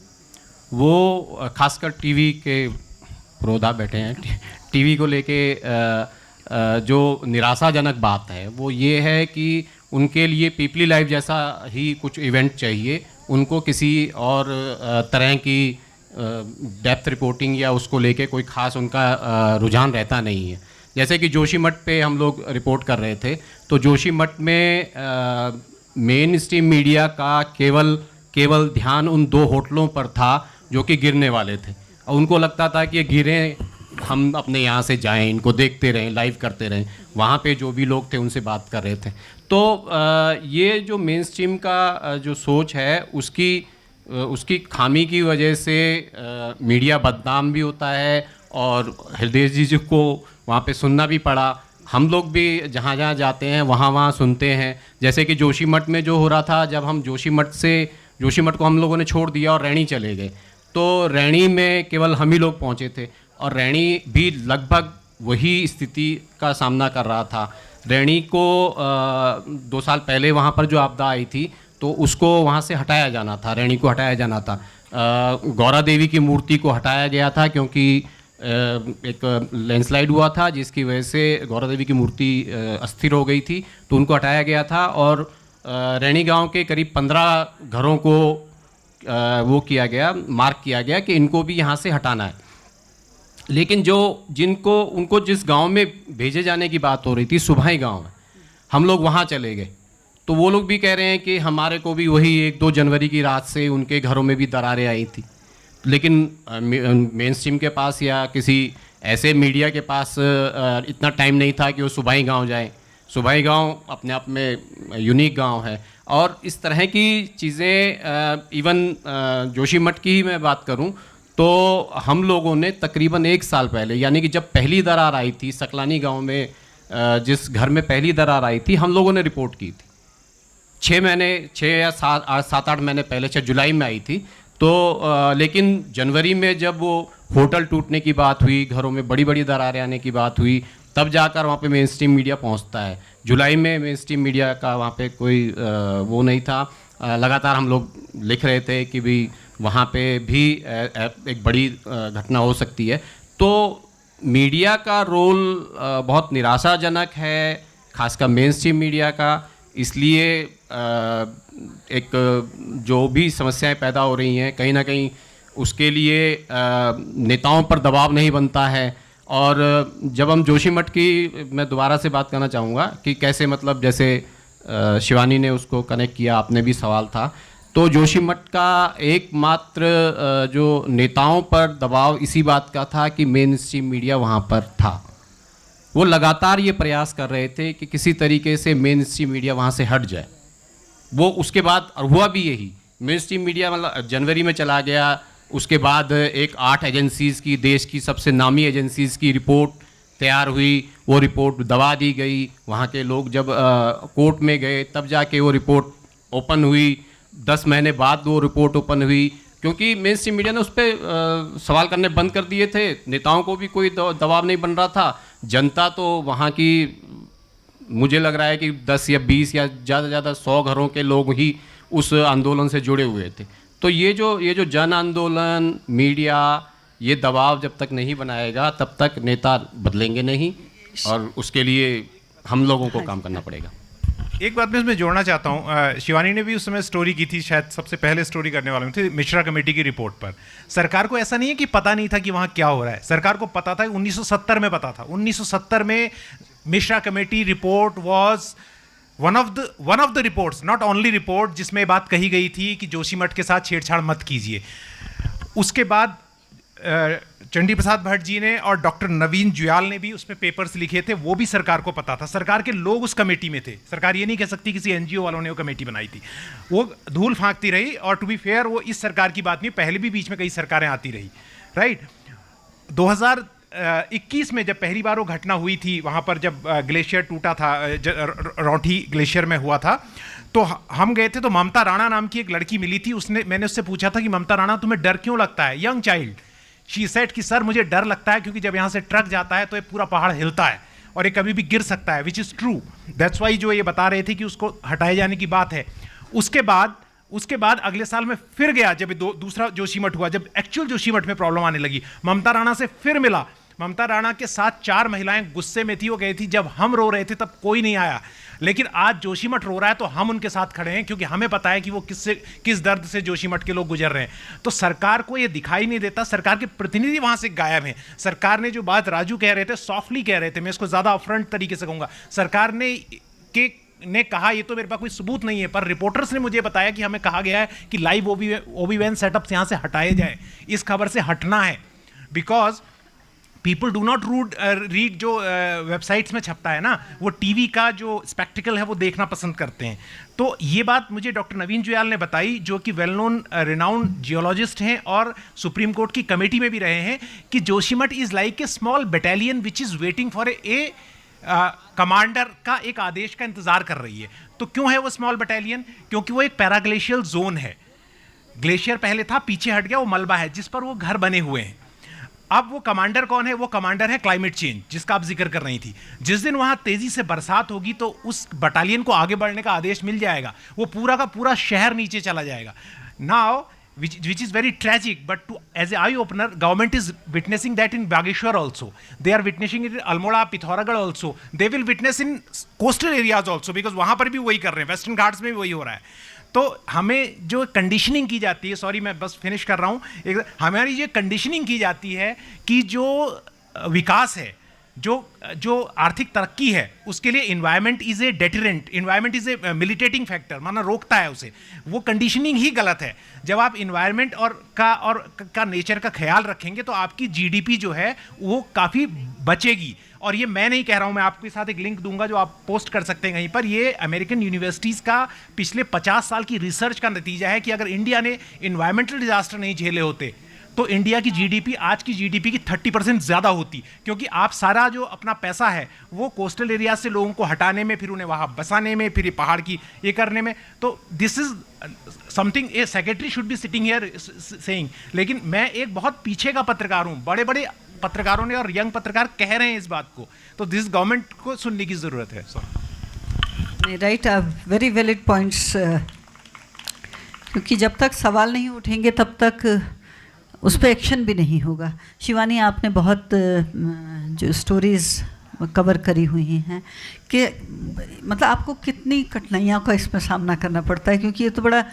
वो खासकर टीवी के प्रोधा बैठे हैं, टीवी को लेके जो निराशाजनक बात है वो ये है कि उनके लिए पीपली लाइव जैसा ही कुछ इवेंट चाहिए, उनको किसी और तरह की डेप्थ रिपोर्टिंग या उसको लेके कोई ख़ास उनका रुझान रहता नहीं है। जैसे कि जोशीमठ पे हम लोग रिपोर्ट कर रहे थे, तो जोशीमठ में मेन स्ट्रीम मीडिया का केवल ध्यान उन 2 होटलों पर था जो कि गिरने वाले थे, और उनको लगता था कि ये गिरें, हम अपने यहाँ से जाएं, इनको देखते रहें, लाइव करते रहें। वहाँ पे जो भी लोग थे उनसे बात कर रहे थे। तो ये जो मेन स्ट्रीम का जो सोच है उसकी खामी की वजह से मीडिया बदनाम भी होता है, और हृदय जी को वहाँ पे सुनना भी पड़ा। हम लोग भी जहाँ जहाँ जाते हैं वहाँ सुनते हैं। जैसे कि जोशीमठ में जो हो रहा था, जब हम जोशीमठ को हम लोगों ने छोड़ दिया और रैणी चले गए, तो रैणी में केवल हम ही लोग पहुँचे थे, और रैणी भी लगभग वही स्थिति का सामना कर रहा था। रैणी को 2 साल पहले वहाँ पर जो आपदा आई थी तो उसको वहाँ से हटाया जाना था, रैणी को हटाया जाना था। गौरा देवी की मूर्ति को हटाया गया था क्योंकि एक लैंडस्लाइड हुआ था जिसकी वजह से गौरा देवी की मूर्ति अस्थिर हो गई थी, तो उनको हटाया गया था। और रैणी गांव के करीब 15 घरों को वो किया गया, मार्क किया गया कि इनको भी यहाँ से हटाना है। लेकिन उनको जिस गांव में भेजे जाने की बात हो रही थी, सुभाई गांव में, हम लोग वहाँ चले गए, तो वो लोग भी कह रहे हैं कि हमारे को भी वही 1-2 जनवरी की रात से उनके घरों में भी दरारें आई थी। लेकिन मेन स्ट्रीम के पास या किसी ऐसे मीडिया के पास इतना टाइम नहीं था कि वो सुभाई गांव जाएं। सुभाई गांव अपने आप में यूनिक गांव है, और इस तरह की चीज़ें इवन जोशीमठ की ही मैं बात करूं तो हम लोगों ने तकरीबन 1 साल पहले, यानी कि जब पहली दरार आई थी सकलानी गांव में, जिस घर में पहली दरार आई थी, हम लोगों ने रिपोर्ट की थी। 6 या 7-8 महीने पहले, 6 जुलाई में आई थी। तो लेकिन जनवरी में जब वो होटल टूटने की बात हुई, घरों में बड़ी बड़ी दरारें आने की बात हुई, तब जाकर वहाँ पे मेन स्ट्रीम मीडिया पहुँचता है। जुलाई में मेन स्ट्रीम मीडिया का वहाँ पे कोई वो नहीं था। लगातार हम लोग लिख रहे थे कि भी वहाँ पे भी एक बड़ी घटना हो सकती है। तो मीडिया का रोल बहुत निराशाजनक है, खासकर मेन स्ट्रीम मीडिया का। इसलिए एक जो भी समस्याएं पैदा हो रही हैं, कहीं ना कहीं उसके लिए नेताओं पर दबाव नहीं बनता है। और जब हम जोशीमठ की, मैं दोबारा से बात करना चाहूँगा कि कैसे, मतलब जैसे शिवानी ने उसको कनेक्ट किया, आपने भी सवाल था, तो जोशीमठ का एकमात्र जो नेताओं पर दबाव इसी बात का था कि मेन स्ट्रीम मीडिया वहाँ पर था। वो लगातार ये प्रयास कर रहे थे कि किसी तरीके से मेन स्ट्रीम मीडिया वहाँ से हट जाए। वो उसके बाद, और हुआ भी यही, मेन स्ट्रीम मीडिया मतलब जनवरी में चला गया। उसके बाद एक 8 एजेंसीज़ की, देश की सबसे नामी एजेंसीज़ की रिपोर्ट तैयार हुई, वो रिपोर्ट दबा दी गई। वहाँ के लोग जब कोर्ट में गए तब जाके वो रिपोर्ट ओपन हुई। 10 महीने बाद वो रिपोर्ट ओपन हुई, क्योंकि मेन स्ट्रीम मीडिया ने उस पर सवाल करने बंद कर दिए थे। नेताओं को भी कोई दबाव नहीं बन रहा था। जनता तो वहाँ की, मुझे लग रहा है कि 10 या 20 या ज़्यादा से ज़्यादा 100 घरों के लोग ही उस आंदोलन से जुड़े हुए थे। तो ये जो जन आंदोलन, मीडिया, ये दबाव जब तक नहीं बनाएगा तब तक नेता बदलेंगे नहीं, और उसके लिए हम लोगों को काम करना पड़ेगा। एक बात मैं इसमें जोड़ना चाहता हूँ, शिवानी ने भी उस समय स्टोरी की थी, शायद सबसे पहले स्टोरी करने वाले थे, मिश्रा कमेटी की रिपोर्ट पर। सरकार को ऐसा नहीं है कि पता नहीं था कि वहाँ क्या हो रहा है, सरकार को पता था। 1970 में पता था। 1970 में Mishra committee report was one of the reports, not only report, जिसमें बात कही गई थी कि जोशीमठ के साथ छेड़छाड़ मत कीजिए। उसके बाद चंडी प्रसाद भट्ट जी ने और डॉक्टर नवीन जुयाल ने भी उसमें पेपर्स लिखे थे, वो भी सरकार को पता था। सरकार के लोग उस कमेटी में थे। सरकार ये नहीं कह सकती किसी एनजीओ वालों ने वो कमेटी बनाई थी, वो धूल फांकती रही। और टू बी फेयर, वो इस सरकार की बात नहीं, पहले भी बीच में कई सरकारें आती रही, राइट। 2021 में जब पहली बार वो घटना हुई थी, वहाँ पर जब ग्लेशियर टूटा था, रौंठी ग्लेशियर में हुआ था, तो हम गए थे, तो ममता राणा नाम की एक लड़की मिली थी। मैंने उससे पूछा था कि ममता राणा तुम्हें डर क्यों लगता है, यंग चाइल्ड। शी सेड कि सर मुझे डर लगता है क्योंकि जब यहाँ से ट्रक जाता है तो ये पूरा पहाड़ हिलता है और ये कभी भी गिर सकता है, which is true. That's why जो ये बता रहे थे कि उसको हटाए जाने की बात है। उसके बाद अगले साल में फिर गया, जब दूसरा जोशीमठ हुआ, जब एक्चुअल जोशीमठ में प्रॉब्लम आने लगी, ममता राणा से फिर मिला। ममता राणा के साथ 4 महिलाएं गुस्से में थी, वो गई थी। जब हम रो रहे थे तब कोई नहीं आया, लेकिन आज जोशीमठ रो रहा है तो हम उनके साथ खड़े हैं, क्योंकि हमें पता है कि वो किस दर्द से जोशीमठ के लोग गुजर रहे हैं। तो सरकार को ये दिखाई नहीं देता, सरकार के प्रतिनिधि वहां से गायब हैं। सरकार ने जो बात राजू कह रहे थे, सॉफ्टली कह रहे थे, मैं इसको ज्यादा अपफ्रंट तरीके से कहूंगा। सरकार ने कहा, ये तो मेरे पास कोई सबूत नहीं है, पर रिपोर्टर्स ने मुझे बताया कि हमें कहा गया है कि लाइव ओबीवैन सेटअप यहाँ से हटाए जाए। इस खबर से हटना है, because people do not read जो वेबसाइट्स में छपता है ना, वो टीवी का जो स्पेक्टिकल है वो देखना पसंद करते हैं। तो ये बात मुझे डॉक्टर नवीन जुयाल ने बताई, जो कि वेल नोन रिनाउंड जियोलॉजिस्ट हैं और सुप्रीम कोर्ट की कमेटी में भी रहे हैं, कि Joshimath is like a small battalion which is waiting for a commander का एक आदेश का इंतजार कर रही है। तो क्यों है वो स्मॉल बटालियन? क्योंकि वो एक पैराग्लेशियल जोन है। ग्लेशियर पहले था, पीछे हट गया, वो मलबा है जिस पर वो घर बने हुए हैं। अब वो कमांडर कौन है? वो कमांडर है क्लाइमेट चेंज, जिसका आप जिक्र कर रही थी। जिस दिन वहां तेजी से बरसात होगी तो उस बटालियन को आगे बढ़ने का आदेश मिल जाएगा, वो पूरा का पूरा शहर नीचे चला जाएगा। Now which is very tragic, but as an eye opener, government is witnessing that in Bageshwar also. They are witnessing it in Almora, Pithoragarh also. They will witness in coastal areas also, because वहाँ पर भी वही कर रहे हैं, वेस्टर्न घाट्स में भी वही हो रहा है। तो हमें जो कंडीशनिंग की जाती है, सॉरी मैं बस फिनिश कर रहा हूँ, हमारी जो कंडीशनिंग की जाती है कि जो विकास है, जो आर्थिक तरक्की है, उसके लिए environment is a deterrent, environment is a militating factor, माना रोकता है उसे। वो कंडीशनिंग ही गलत है। जब आप इन्वायरमेंट का नेचर का ख्याल रखेंगे तो आपकी जीडीपी जो है वो काफ़ी बचेगी। और ये मैं नहीं कह रहा हूँ, मैं आपके साथ एक लिंक दूंगा जो आप पोस्ट कर सकते हैं कहीं पर। ये अमेरिकन यूनिवर्सिटीज़ का पिछले 50 साल की रिसर्च का नतीजा है कि अगर इंडिया ने इन्वायरमेंटल डिजास्टर नहीं झेले होते तो इंडिया की जीडीपी आज की जीडीपी की 30% ज़्यादा होती, क्योंकि आप सारा जो अपना पैसा है वो कोस्टल एरिया से लोगों को हटाने में, फिर उन्हें वहाँ बसाने में, फिर ये पहाड़ की ये करने में। तो this is something A secretary should be sitting here saying. लेकिन मैं एक बहुत पीछे का पत्रकार हूँ, बड़े बड़े पत्रकारों ने और यंग पत्रकार कह रहे हैं इस बात को, तो दिस गवर्नमेंट को सुनने की ज़रूरत है। राइट, वेरी वैलिड पॉइंट्स, क्योंकि जब तक सवाल नहीं उठेंगे तब तक उस पर एक्शन भी नहीं होगा। शिवानी, आपने बहुत जो स्टोरीज़ कवर करी हुई हैं कि मतलब आपको कितनी कठिनाइयों का इसमें सामना करना पड़ता है, क्योंकि ये तो बड़ा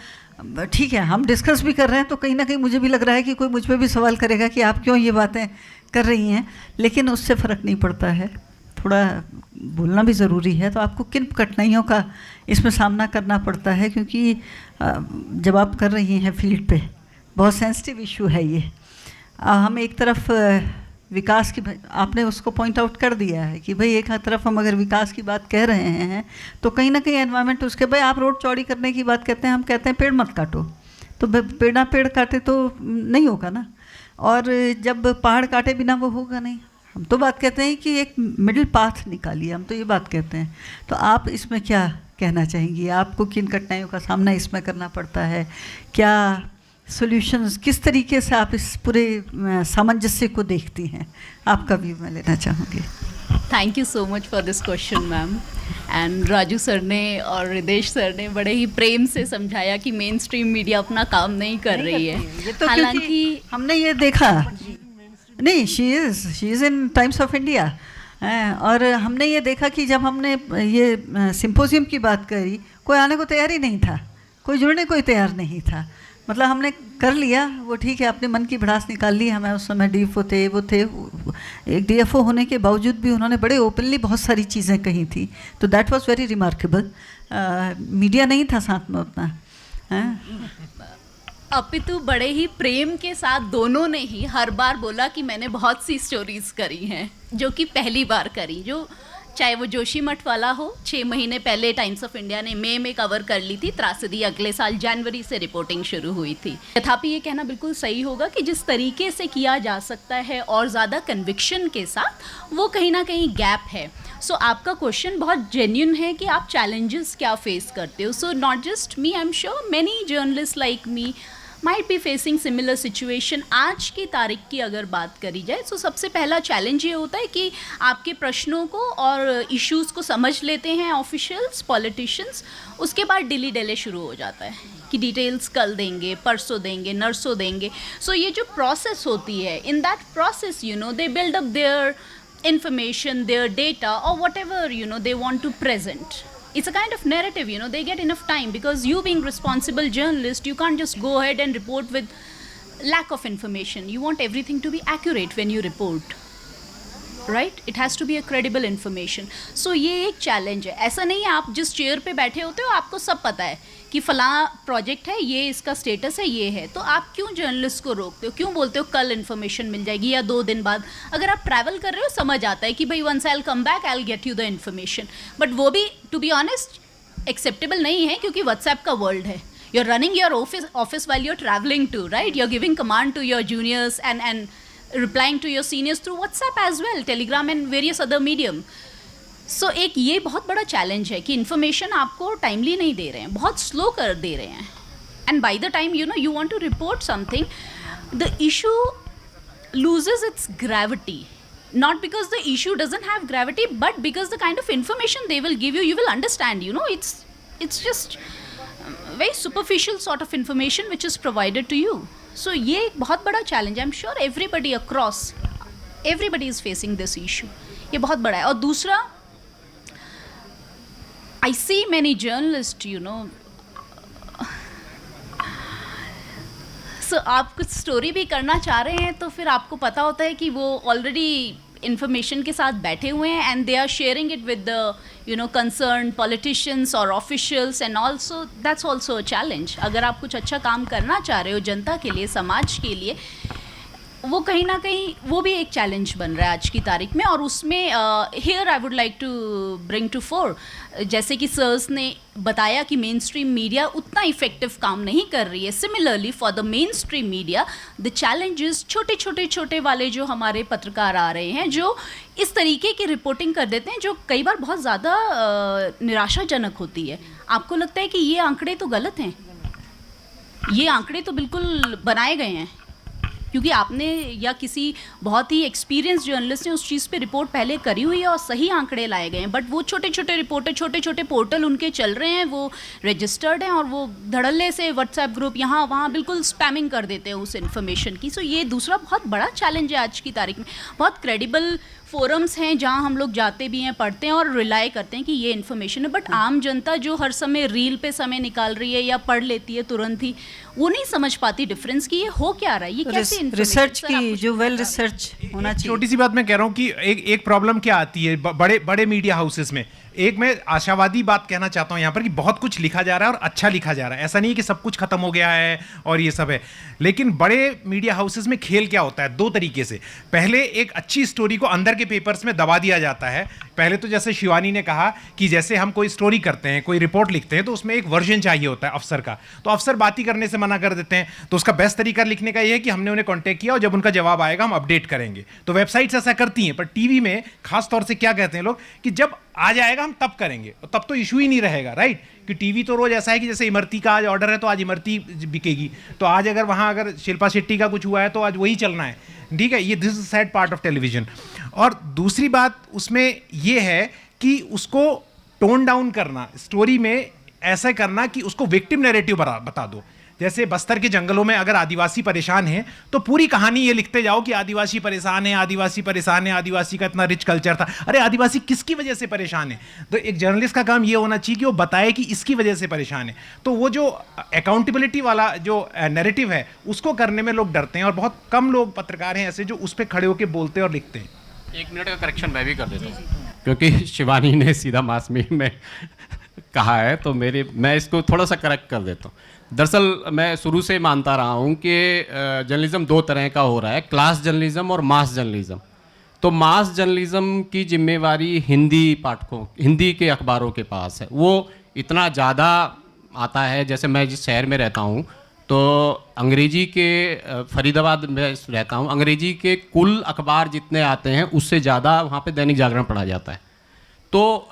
ठीक है, हम डिस्कस भी कर रहे हैं तो कहीं ना कहीं मुझे भी लग रहा है कि कोई मुझ पर भी सवाल करेगा कि आप क्यों ये बातें कर रही हैं, लेकिन उससे फ़र्क नहीं पड़ता है, थोड़ा बोलना भी ज़रूरी है। तो आपको किन कठिनाइयों का इसमें सामना करना पड़ता है, क्योंकि जब आप कर रही हैं फील्ड पे, बहुत सेंसिटिव इशू है ये। हम एक तरफ विकास की, आपने उसको पॉइंट आउट कर दिया है कि भाई एक तरफ हम अगर विकास की बात कह रहे हैं तो कहीं ना कहीं एनवायरनमेंट, उसके भाई आप रोड चौड़ी करने की बात कहते हैं, हम कहते हैं पेड़ मत काटो, तो पेड़ काटे तो नहीं होगा ना, और जब पहाड़ काटे बिना वो होगा नहीं। हम तो बात कहते हैं कि एक मिडिल पाथ निकालिए, हम तो ये बात कहते हैं। तो आप इसमें क्या कहना चाहेंगी? आपको किन कठिनाइयों का सामना इसमें करना पड़ता है? क्या सॉल्यूशंस, किस तरीके से आप इस पूरे सामंजस्य को देखती हैं? आपका व्यू मैं लेना चाहूँगी। Thank you so much for this question ma'am. And Raju sir ने और रिदेश सर ने बड़े ही प्रेम से समझाया कि मेन स्ट्रीम मीडिया अपना काम नहीं कर रही है। ये तो हालांकि हमने ये देखा नहीं, she is in times of India, और हमने ये देखा कि जब हमने ये सिंपोजियम की बात करी, कोई आने को तैयार ही नहीं था, कोई जुड़ने को तैयार नहीं था। मतलब हमने कर लिया वो, ठीक है, अपने मन की भड़ास निकाल ली। हमें उस समय डीएफओ थे, वो थे, एक डीएफओ होने के बावजूद भी उन्होंने बड़े ओपनली बहुत सारी चीज़ें कही थी, तो that was very remarkable. Media नहीं था साथ में उतना, अपितु बड़े ही प्रेम के साथ दोनों ने ही हर बार बोला कि मैंने बहुत सी स्टोरीज करी हैं, जो कि पहली बार करी, जो चाहे वो जोशी मठ वाला हो, 6 महीने पहले टाइम्स ऑफ इंडिया ने मई में कवर कर ली थी त्रासदी, अगले साल जनवरी से रिपोर्टिंग शुरू हुई थी। तथापि ये कहना बिल्कुल सही होगा कि जिस तरीके से किया जा सकता है और ज़्यादा कन्विक्शन के साथ, वो कहीं ना कहीं गैप है। सो आपका क्वेश्चन बहुत जेन्युइन है कि आप चैलेंजेस क्या फेस करते हो। So not just me, I am sure many journalist like me might be facing similar situation. आज की तारीख की अगर बात करी जाए तो सबसे पहला चैलेंज ये होता है कि आपके प्रश्नों को और इश्यूज़ को समझ लेते हैं ऑफिशियल्स, पॉलिटिशियंस, उसके बाद डिली डेले शुरू हो जाता है कि डिटेल्स कल देंगे, परसों देंगे, नरसों देंगे। सो ये जो प्रोसेस होती है, in that process they build up their information, their data, or whatever they want to present. It's a kind of narrative, they get enough time, because you being responsible journalist, you can't just go ahead and report with lack of information. You want everything to be accurate when you report, right? It has to be a credible information. So ये एक चैलेंज है। ऐसा नहीं है आप जिस चेयर पे बैठे होते हो आपको सब पता है कि फलां प्रोजेक्ट है, ये इसका स्टेटस है, ये है, तो आप क्यों जर्नलिस्ट को रोकते हो? क्यों बोलते हो कल इन्फॉर्मेशन मिल जाएगी या 2 दिन बाद? अगर आप ट्रैवल कर रहे हो समझ आता है कि भाई once I will come back I will get you the information, but वो भी टू बी ऑनेस्ट एक्सेप्टेबल नहीं है, क्योंकि व्हाट्सएप का वर्ल्ड है। You are running your office while you are travelling too, right? You are giving command to your juniors and replying to your seniors through WhatsApp as well, Telegram and various other medium. So एक ये बहुत बड़ा चैलेंज है कि इन्फॉर्मेशन आपको टाइमली नहीं दे रहे हैं, बहुत स्लो कर दे रहे हैं, and by the time you want to report something, the issue loses its gravity. Not because the issue doesn't have gravity, but because the kind of information they will give you, you will understand. It's just very superficial sort of information which is provided to you. So ये एक बहुत बड़ा चैलेंज है। I am sure everybody across, everybody is facing this issue. ये बहुत बड़ा है। और दूसरा, आई सी मैनी जर्नलिस्ट सो आप कुछ स्टोरी भी करना चाह रहे हैं तो फिर आपको पता होता है कि वो ऑलरेडी इंफॉर्मेशन के साथ बैठे हुए हैं, and they are sharing it with the concern politicians और officials, and also that's also a challenge. अगर आप कुछ अच्छा काम करना चाह रहे हो जनता के लिए, समाज के लिए, वो कहीं ना कहीं वो भी एक चैलेंज बन रहा है आज की तारीख में। और उसमें here I would like to bring to fore, जैसे कि सर्स ने बताया कि मेन स्ट्रीम मीडिया उतना इफेक्टिव काम नहीं कर रही है। Similarly for the main stream media the challenges, छोटे वाले जो हमारे पत्रकार आ रहे हैं, जो इस तरीके की रिपोर्टिंग कर देते हैं जो कई बार बहुत ज़्यादा निराशाजनक होती है। आपको लगता है कि ये आंकड़े तो गलत हैं, ये आंकड़े तो बिल्कुल बनाए गए हैं, क्योंकि आपने या किसी बहुत ही एक्सपीरियंस जर्नलिस्ट ने उस चीज़ पे रिपोर्ट पहले करी हुई है और सही आंकड़े लाए गए हैं, बट वो छोटे रिपोर्टर, छोटे पोर्टल उनके चल रहे हैं, वो रजिस्टर्ड हैं और वो धड़ल्ले से व्हाट्सएप ग्रुप यहाँ वहाँ बिल्कुल स्पैमिंग कर देते हैं उस इन्फॉर्मेशन की। सो ये दूसरा बहुत बड़ा चैलेंज है आज की तारीख में। बहुत क्रेडिबल फोरम्स हैं जहाँ हम लोग जाते भी हैं, पढ़ते हैं और रिलाई करते हैं कि ये इन्फॉर्मेशन है, बट आम जनता जो हर समय रील पे समय निकाल रही है या पढ़ लेती है तुरंत ही, वो नहीं समझ पाती डिफरेंस कि ये हो क्या रहा है, ये कैसे रिसर्च की जो वेल रिसर्च होना चाहिए। छोटी सी बात मैं कह रहा हूँ कि एक प्रॉब्लम क्या आती है बड़े मीडिया हाउसेस में। एक मैं आशावादी बात कहना चाहता हूँ यहाँ पर कि बहुत कुछ लिखा जा रहा है और अच्छा लिखा जा रहा है, ऐसा नहीं है कि सब कुछ खत्म हो गया है और ये सब है, लेकिन बड़े मीडिया हाउसेस में खेल क्या होता है 2 तरीके से। पहले एक अच्छी स्टोरी को अंदर के पेपर्स में दबा दिया जाता है। पहले तो जैसे शिवानी ने कहा कि जैसे हम कोई स्टोरी करते हैं, कोई रिपोर्ट लिखते हैं, तो उसमें एक वर्जन चाहिए होता है अफसर का, तो अफसर बात ही करने से मना कर देते हैं। तो उसका बेस्ट तरीका लिखने का ये है कि हमने उन्हें कॉन्टैक्ट किया और जब उनका जवाब आएगा हम अपडेट करेंगे। तो वेबसाइट्स ऐसा करती हैं, पर टीवी में खास तौर से क्या कहते हैं लोग कि जब आ जाएगा हम तब करेंगे, और तब तो इशू ही नहीं रहेगा, राइट? कि टीवी तो रोज ऐसा है कि जैसे इमरती का आज ऑर्डर है तो आज इमरती बिकेगी, तो आज अगर वहाँ अगर शिल्पा शेट्टी का कुछ हुआ है तो आज वही चलना है, ठीक है? ये this is sad part of television. और दूसरी बात उसमें ये है कि उसको टोन डाउन करना, स्टोरी में ऐसा करना कि उसको विक्टिम नैरेटिव बता दो। जैसे बस्तर के जंगलों में अगर आदिवासी परेशान हैं तो पूरी कहानी ये लिखते जाओ कि आदिवासी परेशान है, आदिवासी परेशान है, आदिवासी का इतना रिच कल्चर था। अरे आदिवासी किसकी वजह से परेशान है? तो एक जर्नलिस्ट का काम ये होना चाहिए कि वो बताए कि इसकी वजह से परेशान है। तो वो जो अकाउंटेबिलिटी वाला जो नैरेटिव है उसको करने में लोग डरते हैं, और बहुत कम लोग पत्रकार हैं ऐसे जो उस पर खड़े होकर बोलते और लिखते हैं। 1 मिनट का करेक्शन मैं भी कर देता हूँ, क्योंकि शिवानी ने सीधा मास मीडिया में कहा है, तो मैं इसको थोड़ा सा करेक्ट कर देता हूँ। दरअसल मैं शुरू से मानता रहा हूँ कि जर्नलिज्म 2 तरह का हो रहा है, क्लास जर्नलिज्म और मास जर्नलिज्म। तो मास जर्नलिज्म की जिम्मेवारी हिंदी पाठकों, हिंदी के अखबारों के पास है। वो इतना ज़्यादा आता है, जैसे मैं जिस शहर में रहता हूँ तो अंग्रेजी के फरीदाबाद में रहता हूँ, अंग्रेजी के कुल अखबार जितने आते हैं उससे ज़्यादा वहाँ पे दैनिक जागरण पढ़ा जाता है। तो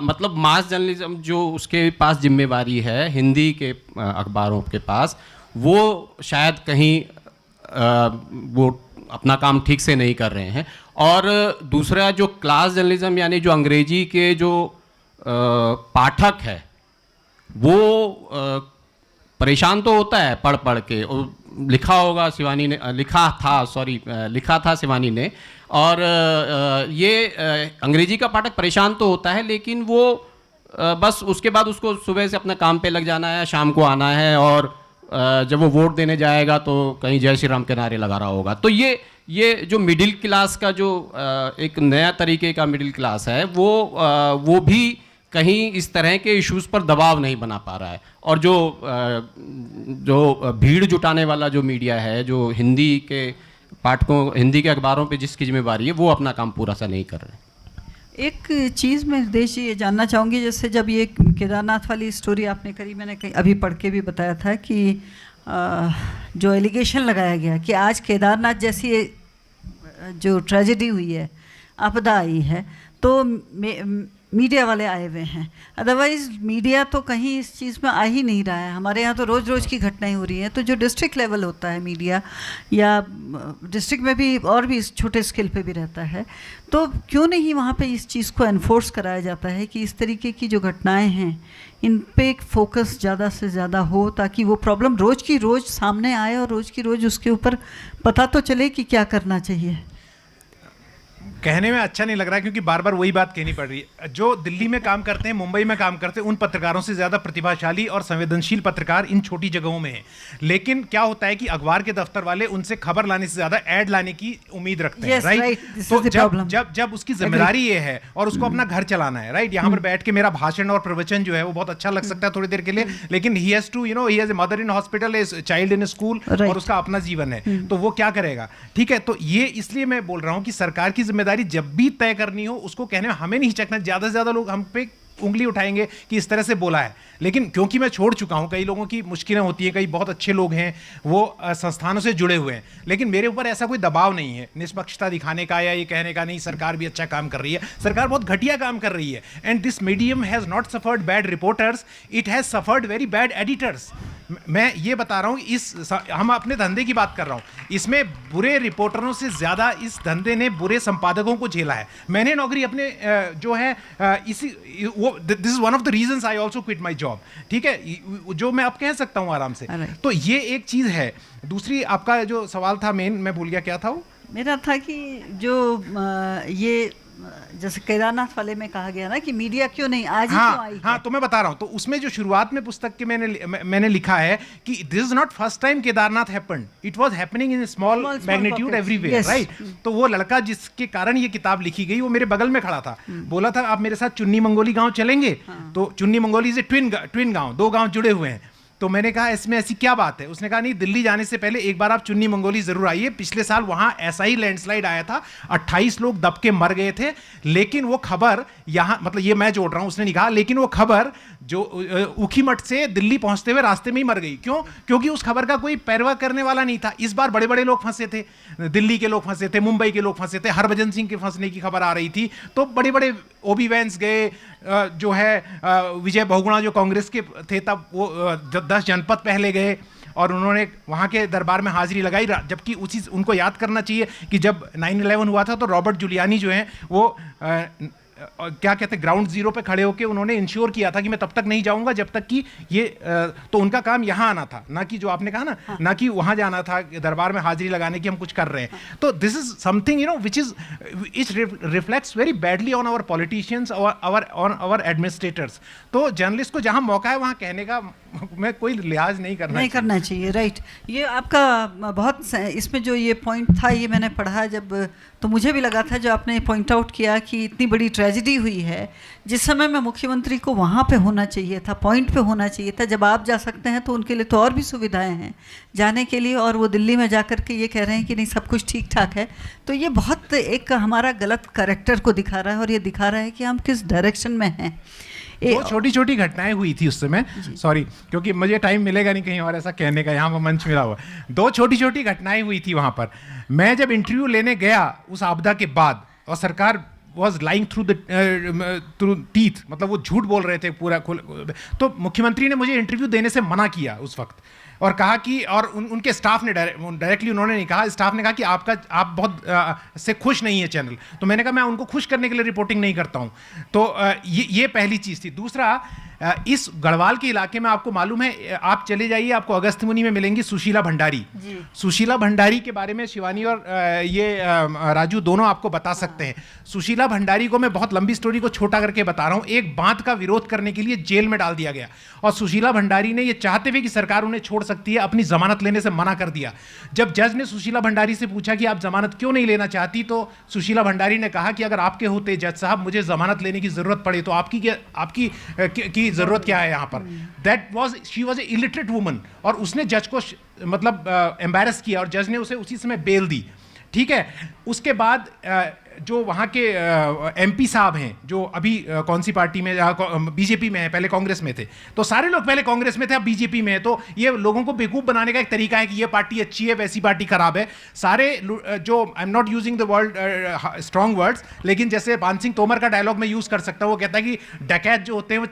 मतलब मास जर्नलिज्म जो उसके पास जिम्मेवारी है हिंदी के अखबारों के पास, वो शायद कहीं वो अपना काम ठीक से नहीं कर रहे हैं। और दूसरा जो क्लास जर्नलिज्म यानी जो अंग्रेजी के जो पाठक है वो परेशान तो होता है पढ़ पढ़ के। और लिखा होगा शिवानी ने, लिखा था शिवानी ने। और ये अंग्रेजी का पाठक परेशान तो होता है, लेकिन वो बस उसके बाद उसको सुबह से अपने काम पे लग जाना है, शाम को आना है, और जब वो वोट देने जाएगा तो कहीं जय श्री राम के नारे लगा रहा होगा। तो ये जो मिडिल क्लास का जो एक नया तरीके का मिडिल क्लास है वो भी कहीं इस तरह के इश्यूज पर दबाव नहीं बना पा रहा है। और जो भीड़ जुटाने वाला जो मीडिया है, जो हिंदी के पाठकों, हिंदी के अखबारों पे जिसकी जिम्मेवारी है, वो अपना काम पूरा सा नहीं कर रहे हैं। एक चीज़ मैं हृदय जी ये जानना चाहूँगी, जैसे जब ये केदारनाथ वाली स्टोरी आपने करी, मैंने अभी पढ़ के भी बताया था कि जो एलिगेशन लगाया गया कि आज केदारनाथ जैसी जो ट्रेजेडी हुई है, आपदा आई है, तो मीडिया वाले आए हुए हैं। अदरवाइज़ मीडिया तो कहीं इस चीज़ में आ ही नहीं रहा है। हमारे यहाँ तो रोज़ रोज़ की घटनाएं हो रही हैं। तो जो डिस्ट्रिक्ट लेवल होता है मीडिया, या डिस्ट्रिक्ट में भी और भी छोटे स्केल पे भी रहता है, तो क्यों नहीं वहाँ पे इस चीज़ को एनफोर्स कराया जाता है कि इस तरीके की जो घटनाएं हैं इन पे एक फोकस ज़्यादा से ज़्यादा हो, ताकि वो प्रॉब्लम रोज़ की रोज़ सामने आए और रोज़ की रोज़ उसके ऊपर पता तो चले कि क्या करना चाहिए। कहने में अच्छा नहीं लग रहा है क्योंकि बार बार वही बात कहनी पड़ रही है। जो दिल्ली में काम करते हैं, मुंबई में काम करते हैं, उन पत्रकारों से ज़्यादा प्रतिभाशाली और संवेदनशील पत्रकार इन छोटी जगहों में हैं। लेकिन क्या होता है कि अखबार के दफ्तर वाले उनसे खबर लाने से ज़्यादा ऐड लाने की उम्मीद रखते हैं, राइट? तो जब उसकी जिम्मेदारी ये है और उसको अपना घर चलाना है, राइट? यहाँ पर बैठ के मेरा भाषण और प्रवचन जो है वो बहुत अच्छा लग सकता है थोड़ी देर के लिए, लेकिन he has to, he has a mother in hospital, a child in school, और उसका अपना जीवन है। तो वो क्या करेगा? ठीक है, तो ये इसलिए मैं बोल रहा हूँ कि सरकार की जिम्मेदारी जब भी तय करनी हो, उसको कहने में हमें नहीं हिचकना। ज्यादा से ज्यादा लोग हम पे उंगली उठाएंगे कि इस तरह से बोला है, लेकिन क्योंकि मैं छोड़ चुका हूं, कई लोगों की मुश्किलें होती हैं, कई बहुत अच्छे लोग हैं, वो संस्थानों से जुड़े हुए हैं, लेकिन मेरे ऊपर ऐसा कोई दबाव नहीं है निष्पक्षता दिखाने का या ये कहने का नहीं सरकार भी अच्छा काम कर रही है। सरकार बहुत घटिया काम कर रही है। And this medium has not suffered bad reporters, it has suffered very bad editors. मैं ये बता रहा हूँ, हम अपने धंधे की बात कर रहा हूँ, इसमें बुरे रिपोर्टरों से ज्यादा इस धंधे ने बुरे संपादकों को झेला है। मैंने नौकरी अपने जो है इसी this is one of the reasons I also quit my job, ठीक है, जो मैं अब कह सकता हूँ आराम से। तो ये एक चीज है। दूसरी, आपका जो सवाल था मेन, मैं भूल गया क्या था वो। मेरा था कि जो ये जैसे केदारनाथ वाले में कहा गया ना कि मीडिया क्यों नहीं आज हाँ, क्यों आई। हाँ, तो मैं बता रहा हूँ, तो उसमें जो शुरुआत में पुस्तक के मैंने लिखा है कि this is not first time Kedarnath happened, it was happening in small magnitude everywhere, right? तो वो लड़का जिसके कारण ये किताब लिखी गई, वो मेरे बगल में खड़ा था, बोला था आप मेरे साथ चुन्नी मंगोली गाँव चलेंगे? तो चुन्नी मंगोली से ट्विन गाँव, 2 गाँव जुड़े हुए हैं। तो मैंने कहा इसमें ऐसी क्या बात है? उसने कहा नहीं, दिल्ली जाने से पहले एक बार आप चुन्नी मंगोली जरूर आइए। पिछले साल वहां ऐसा ही लैंडस्लाइड आया था, 28 लोग दब के मर गए थे, लेकिन वो खबर यहां, मतलब ये मैं जोड़ रहा हूं, उसने नहीं कहा, लेकिन वो खबर जो ऊखीमठ से दिल्ली पहुंचते हुए रास्ते में ही मर गई। क्यों? क्योंकि उस खबर का कोई पैरवा करने वाला नहीं था। इस बार बड़े बड़े लोग फंसे थे, दिल्ली के लोग फंसे थे, मुंबई के लोग फंसे थे, हरभजन सिंह के फंसने की खबर आ रही थी, तो बड़े बड़े ओबी वैंस गए, जो है विजय बहुगुणा जो कांग्रेस के थे तब, वो 10 जनपद पहले गए और उन्होंने वहाँ के दरबार में हाजिरी लगाई। जबकि उसी उनको याद करना चाहिए कि जब 9/11 हुआ था तो रॉबर्ट जुलियानी जो हैं वो क्या कहते हैं, ग्राउंड जीरो पे खड़े होकर उन्होंने इंश्योर किया था कि मैं तब तक नहीं जाऊंगा जब तक कि ये तो उनका काम यहाँ आना था, ना कि जो आपने कहा ना, ना कि वहाँ जाना था दरबार में हाजिरी लगाने की हम कुछ कर रहे हैं। तो this is something which is reflects very badly on our politicians, on our administrators. तो जर्नलिस्ट को जहाँ मौका है वहाँ कहने का मैं कोई लिहाज नहीं करना नहीं करना चाहिए, राइट। ये आपका बहुत इसमें जो ये पॉइंट था ये मैंने पढ़ा जब, तो मुझे भी लगा था जो आपने पॉइंट आउट किया कि इतनी बड़ी ट्रेजेडी हुई है, जिस समय में मुख्यमंत्री को वहाँ पे होना चाहिए था, पॉइंट पे होना चाहिए था। जब आप जा सकते हैं तो उनके लिए तो और भी सुविधाएं हैं जाने के लिए, और वो दिल्ली में जा कर के ये कह रहे हैं कि नहीं सब कुछ ठीक ठाक है। तो ये बहुत एक हमारा गलत कैरेक्टर को दिखा रहा है, और ये दिखा रहा है कि हम किस डायरेक्शन में हैं। वो छोटी छोटी घटनाएं हुई थी उस समय, सॉरी क्योंकि मुझे टाइम मिलेगा नहीं कहीं और ऐसा कहने का, यहाँ पर मंच मिला हुआ। 2 छोटी छोटी घटनाएं हुई थी वहाँ पर। मैं जब इंटरव्यू लेने गया उस आपदा के बाद, और सरकार वॉज लाइंग थ्रू टीथ, मतलब वो झूठ बोल रहे थे पूरा तो मुख्यमंत्री ने मुझे इंटरव्यू देने से मना किया उस वक्त, और कहा कि, और उनके स्टाफ ने डायरेक्टली उन्होंने नहीं कहा, स्टाफ ने कहा कि आप बहुत से खुश नहीं है चैनल। तो मैंने कहा मैं उनको खुश करने के लिए रिपोर्टिंग नहीं करता हूं। तो ये पहली चीज़ थी। दूसरा, इस गढ़वाल के इलाके में आपको मालूम है, आप चले जाइए, आपको अगस्त मुनि में मिलेंगी सुशीला भंडारी। सुशीला भंडारी के बारे में शिवानी और ये राजू दोनों आपको बता सकते हैं। सुशीला भंडारी को मैं बहुत लंबी स्टोरी को छोटा करके बता रहा हूँ, एक बांध का विरोध करने के लिए जेल में डाल दिया गया, और सुशीला भंडारी ने ये चाहते हुए कि सरकार उन्हें छोड़ सकती है, अपनी जमानत लेने से मना कर दिया। जब जज ने सुशीला भंडारी से पूछा कि आप जमानत क्यों नहीं लेना चाहती, तो सुशीला भंडारी ने कहा कि अगर आपके होते जज साहब मुझे जमानत लेने की जरूरत पड़े तो आपकी जरूरत क्या है यहाँ पर। She was a illiterate woman, और उसने जज को मतलब एम्बैरस किया, और जज ने उसे उसी समय बेल दी। ठीक है। उसके बाद जो वहाँ के एमपी साहब हैं, जो अभी कौन सी पार्टी में, बीजेपी में है, पहले कांग्रेस में थे, तो सारे लोग पहले कांग्रेस में थे, अब बीजेपी में है। तो ये लोगों को बेवकूफ़ बनाने का एक तरीका है कि ये पार्टी अच्छी है, वैसी पार्टी खराब है। सारे जो, I am not using the word strong words, लेकिन जैसे पान सिंह तोमर का डायलॉग मैं यूज़ कर सकता हूँ। वो कहता है कि डकैत जो होते हैं वो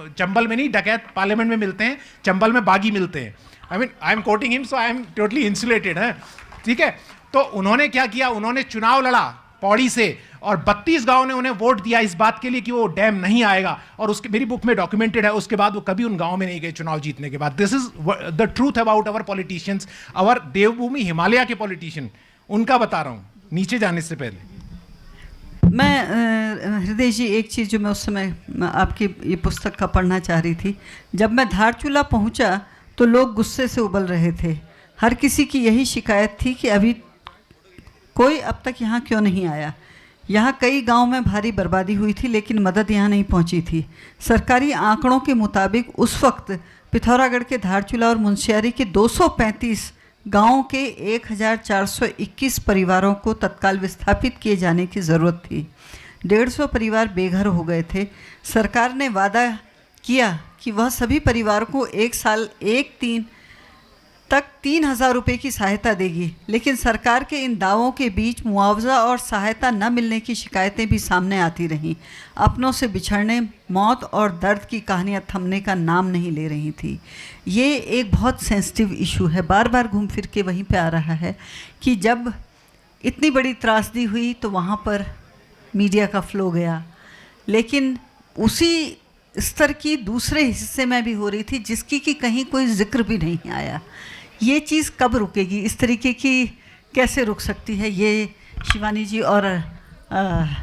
चंबल में नहीं, डकैत पार्लियामेंट में मिलते हैं, चंबल में बागी मिलते हैं। I am quoting him, so I am totally insulated है। ठीक है। तो उन्होंने क्या किया, उन्होंने चुनाव लड़ा पौड़ी से, और 32 गांव ने उन्हें वोट दिया इस बात के लिए कि वो डैम नहीं आएगा, और उसके मेरी बुक में डॉक्यूमेंटेड है। उसके बाद वो कभी उन गांव में नहीं गए चुनाव जीतने के बाद। This is the truth about our politicians, our Devbhoomi Himalaya के पॉलिटिशियन, उनका बता रहा हूँ नीचे जाने से पहले। मैं हृदय जी, एक चीज़ जो मैं उस समय आपकी ये पुस्तक का पढ़ना चाह रही थी, जब मैं धारचूला पहुंचा तो लोग गुस्से से उबल रहे थे। हर किसी की यही शिकायत थी कि अभी कोई अब तक यहाँ क्यों नहीं आया। यहाँ कई गांव में भारी बर्बादी हुई थी, लेकिन मदद यहाँ नहीं पहुँची थी। सरकारी आंकड़ों के मुताबिक उस वक्त पिथौरागढ़ के धारचूला और मुंशियारी के 235 गांवों के 1421 परिवारों को तत्काल विस्थापित किए जाने की ज़रूरत थी। 150 परिवार बेघर हो गए थे। सरकार ने वादा किया कि वह सभी परिवारों को 1 साल 1/3 तक 3,000 रुपये की सहायता देगी, लेकिन सरकार के इन दावों के बीच मुआवजा और सहायता न मिलने की शिकायतें भी सामने आती रहीं। अपनों से बिछड़ने, मौत और दर्द की कहानियां थमने का नाम नहीं ले रही थी। ये एक बहुत सेंसिटिव इशू है, बार बार घूम फिर के वहीं पे आ रहा है कि जब इतनी बड़ी त्रासदी हुई तो वहाँ पर मीडिया का फ्लो गया, लेकिन उसी स्तर की दूसरे हिस्से में भी हो रही थी जिसकी कि कहीं कोई जिक्र भी नहीं आया। ये चीज़ कब रुकेगी, इस तरीके की कैसे रुक सकती है? ये शिवानी जी और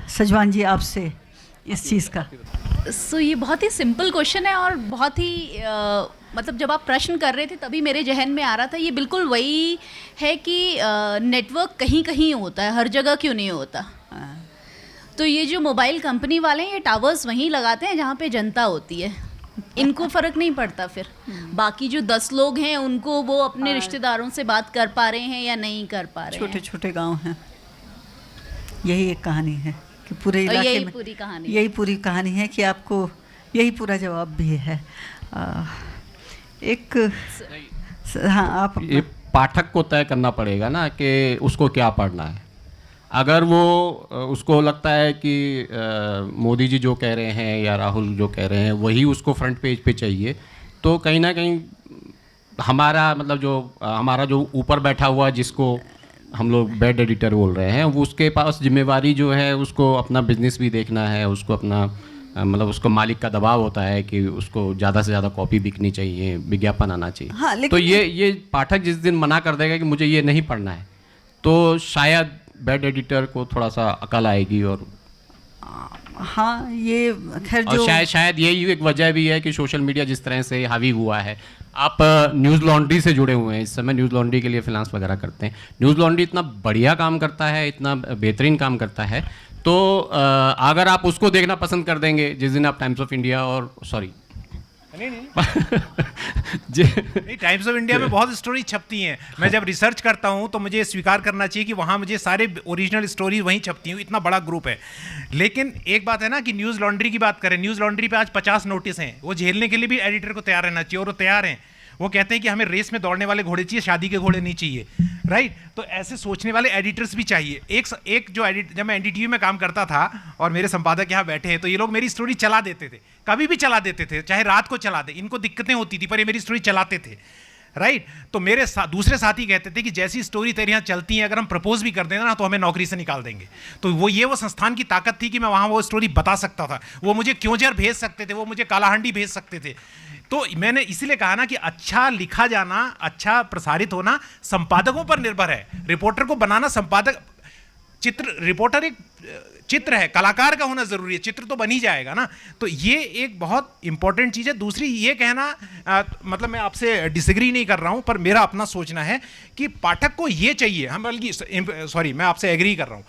सजवान जी आपसे इस चीज़ का। सो ये बहुत ही सिंपल क्वेश्चन है, और बहुत ही मतलब जब आप प्रश्न कर रहे थे तभी मेरे जहन में आ रहा था। ये बिल्कुल वही है कि नेटवर्क कहीं कहीं होता है, हर जगह क्यों नहीं होता। तो ये जो मोबाइल कंपनी वाले हैं, ये टावर्स वहीं लगाते हैं जहाँ पे जनता होती है, इनको फ़र्क नहीं पड़ता। फिर बाकी जो 10 लोग हैं उनको वो अपने रिश्तेदारों से बात कर पा रहे हैं या नहीं कर पा रहे हैं। छोटे छोटे गांव हैं। यही एक कहानी है कि पूरे इलाके में यही पूरी कहानी है कि आपको यही पूरा जवाब भी है। हाँ, आप ये पाठक को तय करना पड़ेगा ना कि उसको क्या पढ़ना है। अगर वो उसको लगता है कि मोदी जी जो कह रहे हैं या राहुल जो कह रहे हैं वही उसको फ्रंट पेज पे चाहिए, तो कहीं ना कहीं हमारा जो ऊपर बैठा हुआ, जिसको हम लोग बेड एडिटर बोल रहे हैं, वो उसके पास जिम्मेवारी जो है, उसको अपना बिजनेस भी देखना है, उसको अपना उसको मालिक का दबाव होता है कि उसको ज़्यादा से ज़्यादा कॉपी बिकनी चाहिए, विज्ञापन आना चाहिए। हाँ, तो ये पाठक जिस दिन मना कर देगा कि मुझे ये नहीं पढ़ना है, तो शायद बेड एडिटर को थोड़ा सा अकल आएगी और हाँ, ये खैर और जो शायद यही एक वजह भी है कि सोशल मीडिया जिस तरह से हावी हुआ है। आप न्यूज़ लॉन्ड्री से जुड़े हुए हैं, इस समय न्यूज़ लॉन्ड्री के लिए फ्रीलांस वगैरह करते हैं। न्यूज़ लॉन्ड्री इतना बढ़िया काम करता है, इतना बेहतरीन काम करता है, तो अगर आप उसको देखना पसंद कर देंगे जिस दिन आप टाइम्स ऑफ इंडिया और सॉरी नहीं, टाइम्स ऑफ इंडिया में बहुत स्टोरी छपती हैं। मैं जब रिसर्च करता हूं तो मुझे स्वीकार करना चाहिए कि वहां मुझे सारे ओरिजिनल स्टोरीज वहीं छपती हैं, इतना बड़ा ग्रुप है। लेकिन एक बात है ना कि न्यूज़ लॉन्ड्री की बात करें, न्यूज़ लॉन्ड्री पे आज 50 नोटिस हैं, वो झेलने के लिए भी एडिटर को तैयार रहना चाहिए, और वो तैयार हैं। वो कहते हैं कि हमें रेस में दौड़ने वाले घोड़े चाहिए, शादी के घोड़े नहीं चाहिए, राइट। तो ऐसे सोचने वाले एडिटर्स भी चाहिए। एक जो जब मैं एनडीटीवी में काम करता था और मेरे संपादक यहाँ बैठे हैं, तो ये लोग मेरी स्टोरी चला देते थे, कभी भी चला देते थे, चाहे रात को चला दे, इनको दिक्कतें होती थी पर ये मेरी स्टोरी चलाते थे, राइट। तो मेरे दूसरे साथी कहते थे कि जैसी स्टोरी तेरे यहाँ चलती है, अगर हम प्रपोज भी कर देना ना तो हमें नौकरी से निकाल देंगे। तो वो संस्थान की ताकत थी कि मैं वहाँ वो स्टोरी बता सकता था। वो मुझे क्योंझर भेज सकते थे, वो मुझे कालाहांडी भेज सकते थे। तो मैंने इसीलिए कहा ना कि अच्छा लिखा जाना, अच्छा प्रसारित होना संपादकों पर निर्भर है। रिपोर्टर को बनाना संपादक, रिपोर्टर एक चित्र है, कलाकार का होना जरूरी है, चित्र तो बन ही जाएगा ना। तो ये एक बहुत इंपॉर्टेंट चीज़ है। दूसरी ये कहना, मतलब मैं आपसे डिसएग्री नहीं कर रहा हूँ, पर मेरा अपना सोचना है कि पाठक को ये चाहिए, हम बल्कि सॉरी मैं आपसे एग्री कर रहा हूँ,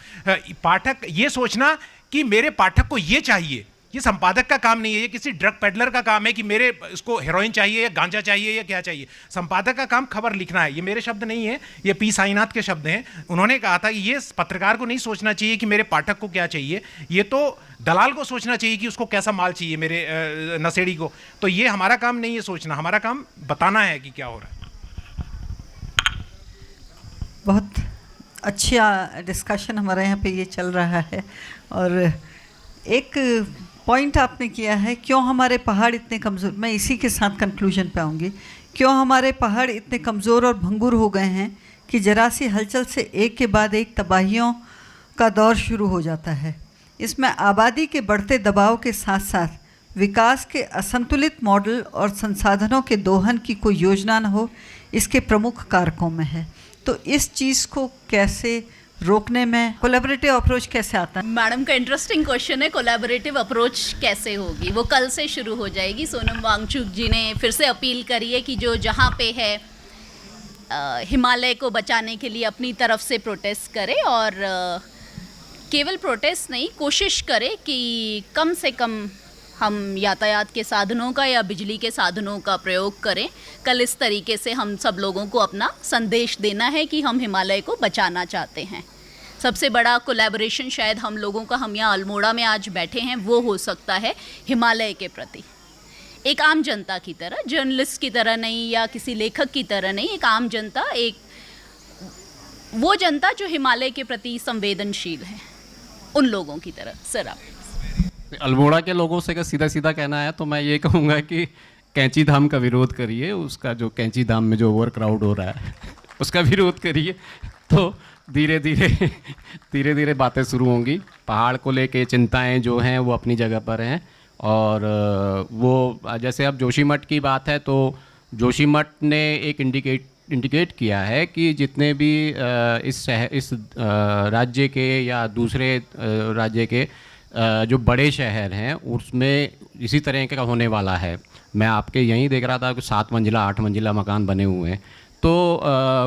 पाठक ये सोचना कि मेरे पाठक को ये चाहिए, ये संपादक का काम नहीं है, ये किसी ड्रग पेडलर का काम है कि मेरे इसको हेरोइन चाहिए या गांजा चाहिए या क्या चाहिए। संपादक का काम खबर लिखना है। ये मेरे शब्द नहीं है, ये पी साईनाथ के शब्द हैं। उन्होंने कहा था कि ये पत्रकार को नहीं सोचना चाहिए कि मेरे पाठक को क्या चाहिए, ये तो दलाल को सोचना चाहिए कि उसको कैसा माल चाहिए, मेरे नशेड़ी को। तो ये हमारा काम नहीं है सोचना, हमारा काम बताना है कि क्या हो रहा है। बहुत अच्छा डिस्कशन हमारे यहाँ पे ये चल रहा है। और एक पॉइंट आपने किया है, क्यों हमारे पहाड़ इतने कमज़ोर, मैं इसी के साथ कंक्लूजन पे आऊँगी, क्यों हमारे पहाड़ इतने कमज़ोर और भंगुर हो गए हैं कि जरा सी हलचल से एक के बाद एक तबाहियों का दौर शुरू हो जाता है। इसमें आबादी के बढ़ते दबाव के साथ साथ विकास के असंतुलित मॉडल और संसाधनों के दोहन की कोई योजना न हो, इसके प्रमुख कारकों में है। तो इस चीज़ को कैसे रोकने में कोलैबोरेटिव अप्रोच कैसे आता है? मैडम का इंटरेस्टिंग क्वेश्चन है, कोलैबोरेटिव अप्रोच कैसे होगी? वो कल से शुरू हो जाएगी। सोनम वांगचुक जी ने फिर से अपील करी है कि जो जहाँ पे है हिमालय को बचाने के लिए अपनी तरफ से प्रोटेस्ट करे, और केवल प्रोटेस्ट नहीं, कोशिश करे कि कम से कम हम यातायात के साधनों का या बिजली के साधनों का प्रयोग करें। कल इस तरीके से हम सब लोगों को अपना संदेश देना है कि हम हिमालय को बचाना चाहते हैं। सबसे बड़ा कोलैबोरेशन शायद हम लोगों का, हम यहाँ अल्मोड़ा में आज बैठे हैं, वो हो सकता है हिमालय के प्रति। एक आम जनता की तरह, जर्नलिस्ट की तरह नहीं या किसी लेखक की तरह नहीं, एक आम जनता, एक वो जनता जो हिमालय के प्रति संवेदनशील है, उन लोगों की तरह। सर आप अल्मोड़ा के लोगों से सीधा सीधा कहना है तो मैं ये कहूँगा कि कैंची धाम का विरोध करिए। उसका जो कैंची धाम में जो ओवर क्राउड हो रहा है उसका विरोध करिए, तो धीरे धीरे बातें शुरू होंगी। पहाड़ को लेके चिंताएं जो हैं वो अपनी जगह पर हैं। और वो जैसे अब जोशीमठ की बात है, तो जोशीमठ ने एक इंडिकेट किया है कि जितने भी इस राज्य के या दूसरे राज्य के जो बड़े शहर हैं उसमें इसी तरह का होने वाला है। मैं आपके यहीं देख रहा था कि 7 मंजिला 8 मंजिला मकान बने हुए हैं। तो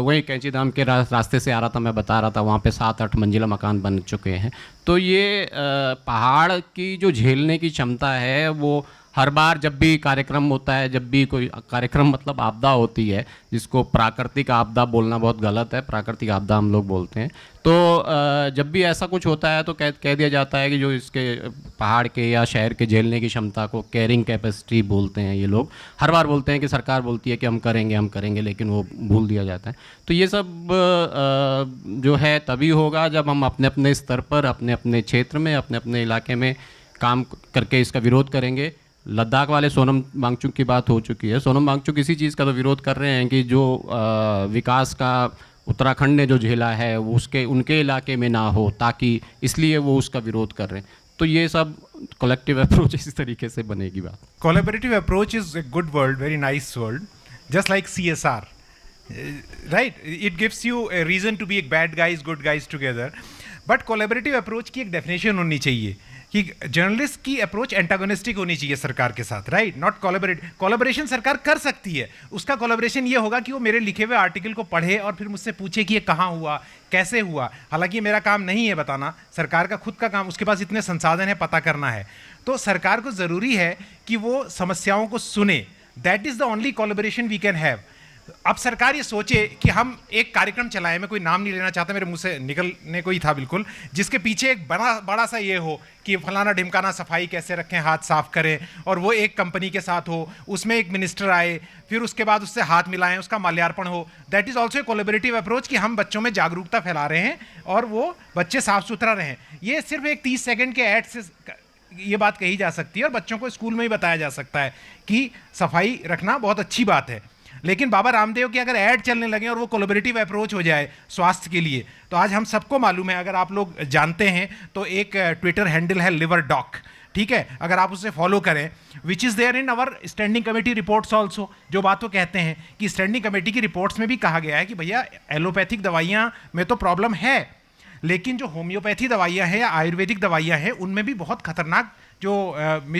वहीं कैंची धाम के रास्ते से आ रहा था, मैं बता रहा था वहाँ पे 7-8 मंजिला मकान बन चुके हैं। तो ये पहाड़ की जो झेलने की क्षमता है वो हर बार जब भी कार्यक्रम होता है, जब भी कोई कार्यक्रम मतलब आपदा होती है, जिसको प्राकृतिक आपदा बोलना बहुत गलत है, प्राकृतिक आपदा हम लोग बोलते हैं, तो जब भी ऐसा कुछ होता है तो कह दिया जाता है कि जो इसके पहाड़ के या शहर के झेलने की क्षमता को कैरिंग कैपेसिटी बोलते हैं। ये लोग हर बार बोलते हैं कि सरकार बोलती है कि हम करेंगे, लेकिन वो भूल दिया जाता है। तो ये सब जो है तभी होगा जब हम अपने अपने स्तर पर, अपने अपने क्षेत्र में, अपने अपने इलाके में काम करके इसका विरोध करेंगे। लद्दाख वाले सोनम वांगचुक की बात हो चुकी है। सोनम वांगचुक इसी चीज़ का तो विरोध कर रहे हैं कि जो विकास का उत्तराखंड ने जो झेला है वो उनके इलाके में ना हो, ताकि इसलिए वो उसका विरोध कर रहे हैं। तो ये सब कलेक्टिव अप्रोच इस तरीके से बनेगी बात। Collaborative approach is a good word, very nice word, just like CSR, right? It gives you a reason to be एक bad guys good guys together. But collaborative approach की एक डेफिनेशन होनी चाहिए कि जर्नलिस्ट की अप्रोच एंटागोनिस्टिक होनी चाहिए सरकार के साथ, राइट, नॉट कोलैबोरेशन सरकार कर सकती है। उसका कोलैबोरेशन ये होगा कि वो मेरे लिखे हुए आर्टिकल को पढ़े और फिर मुझसे पूछे कि ये कहाँ हुआ, कैसे हुआ। हालांकि ये मेरा काम नहीं है बताना, सरकार का खुद का काम, उसके पास इतने संसाधन है, पता करना है। तो सरकार को ज़रूरी है कि वो समस्याओं को सुने। That is the only collaboration we can have. अब सरकार ये सोचे कि हम एक कार्यक्रम चलाएं, मैं कोई नाम नहीं लेना चाहता, मेरे मुंह से निकलने को ही था बिल्कुल, जिसके पीछे एक बड़ा सा ये हो कि फलाना ढिमकाना सफाई कैसे रखें, हाथ साफ करें, और वो एक कंपनी के साथ हो, उसमें एक मिनिस्टर आए, फिर उसके बाद उससे हाथ मिलाएं, उसका माल्यार्पण हो। That is also a collaborative approach कि हम बच्चों में जागरूकता फैला रहे हैं और वो बच्चे साफ सुथरा रहें। ये सिर्फ एक 30 सेकेंड के ऐड से ये बात कही जा सकती है और बच्चों को स्कूल में ही बताया जा सकता है कि सफाई रखना बहुत अच्छी बात है। लेकिन बाबा रामदेव के अगर ऐड चलने लगे और वो कोलैबोरेटिव अप्रोच हो जाए स्वास्थ्य के लिए, तो आज हम सबको मालूम है, अगर आप लोग जानते हैं तो एक ट्विटर हैंडल है लिवर डॉक, ठीक है, अगर आप उसे फॉलो करें, which is there in our standing committee reports also. जो बात वो कहते हैं कि स्टैंडिंग कमेटी की रिपोर्ट्स में भी कहा गया है कि भैया एलोपैथिक दवाइयाँ में तो प्रॉब्लम है, लेकिन जो होम्योपैथी दवाइयाँ हैं या आयुर्वेदिक दवाइयाँ हैं उनमें भी बहुत खतरनाक जो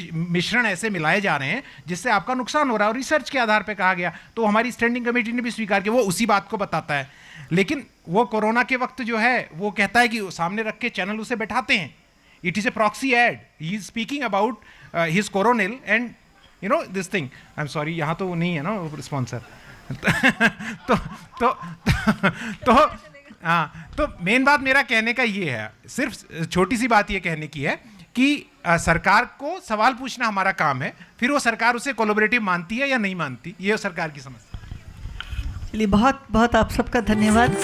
मिश्रण ऐसे मिलाए जा रहे हैं जिससे आपका नुकसान हो रहा है, और रिसर्च के आधार पे कहा गया। तो हमारी स्टैंडिंग कमेटी ने भी स्वीकार किया, वो उसी बात को बताता है। लेकिन वो कोरोना के वक्त जो है वो कहता है कि सामने रख के चैनल उसे बैठाते हैं, it is a proxy ad, he is speaking about his Coronil and you know this thing. I am sorry, यहाँ तो नहीं है ना स्पॉन्सर तो हाँ, तो मेन बात मेरा कहने का ये है, सिर्फ छोटी सी बात ये कहने की है कि सरकार को सवाल पूछना हमारा काम है, फिर वो सरकार उसे कोलैबोरेटिव मानती है या नहीं मानती, ये सरकार की समस्या। चलिए, बहुत बहुत आप सबका धन्यवाद।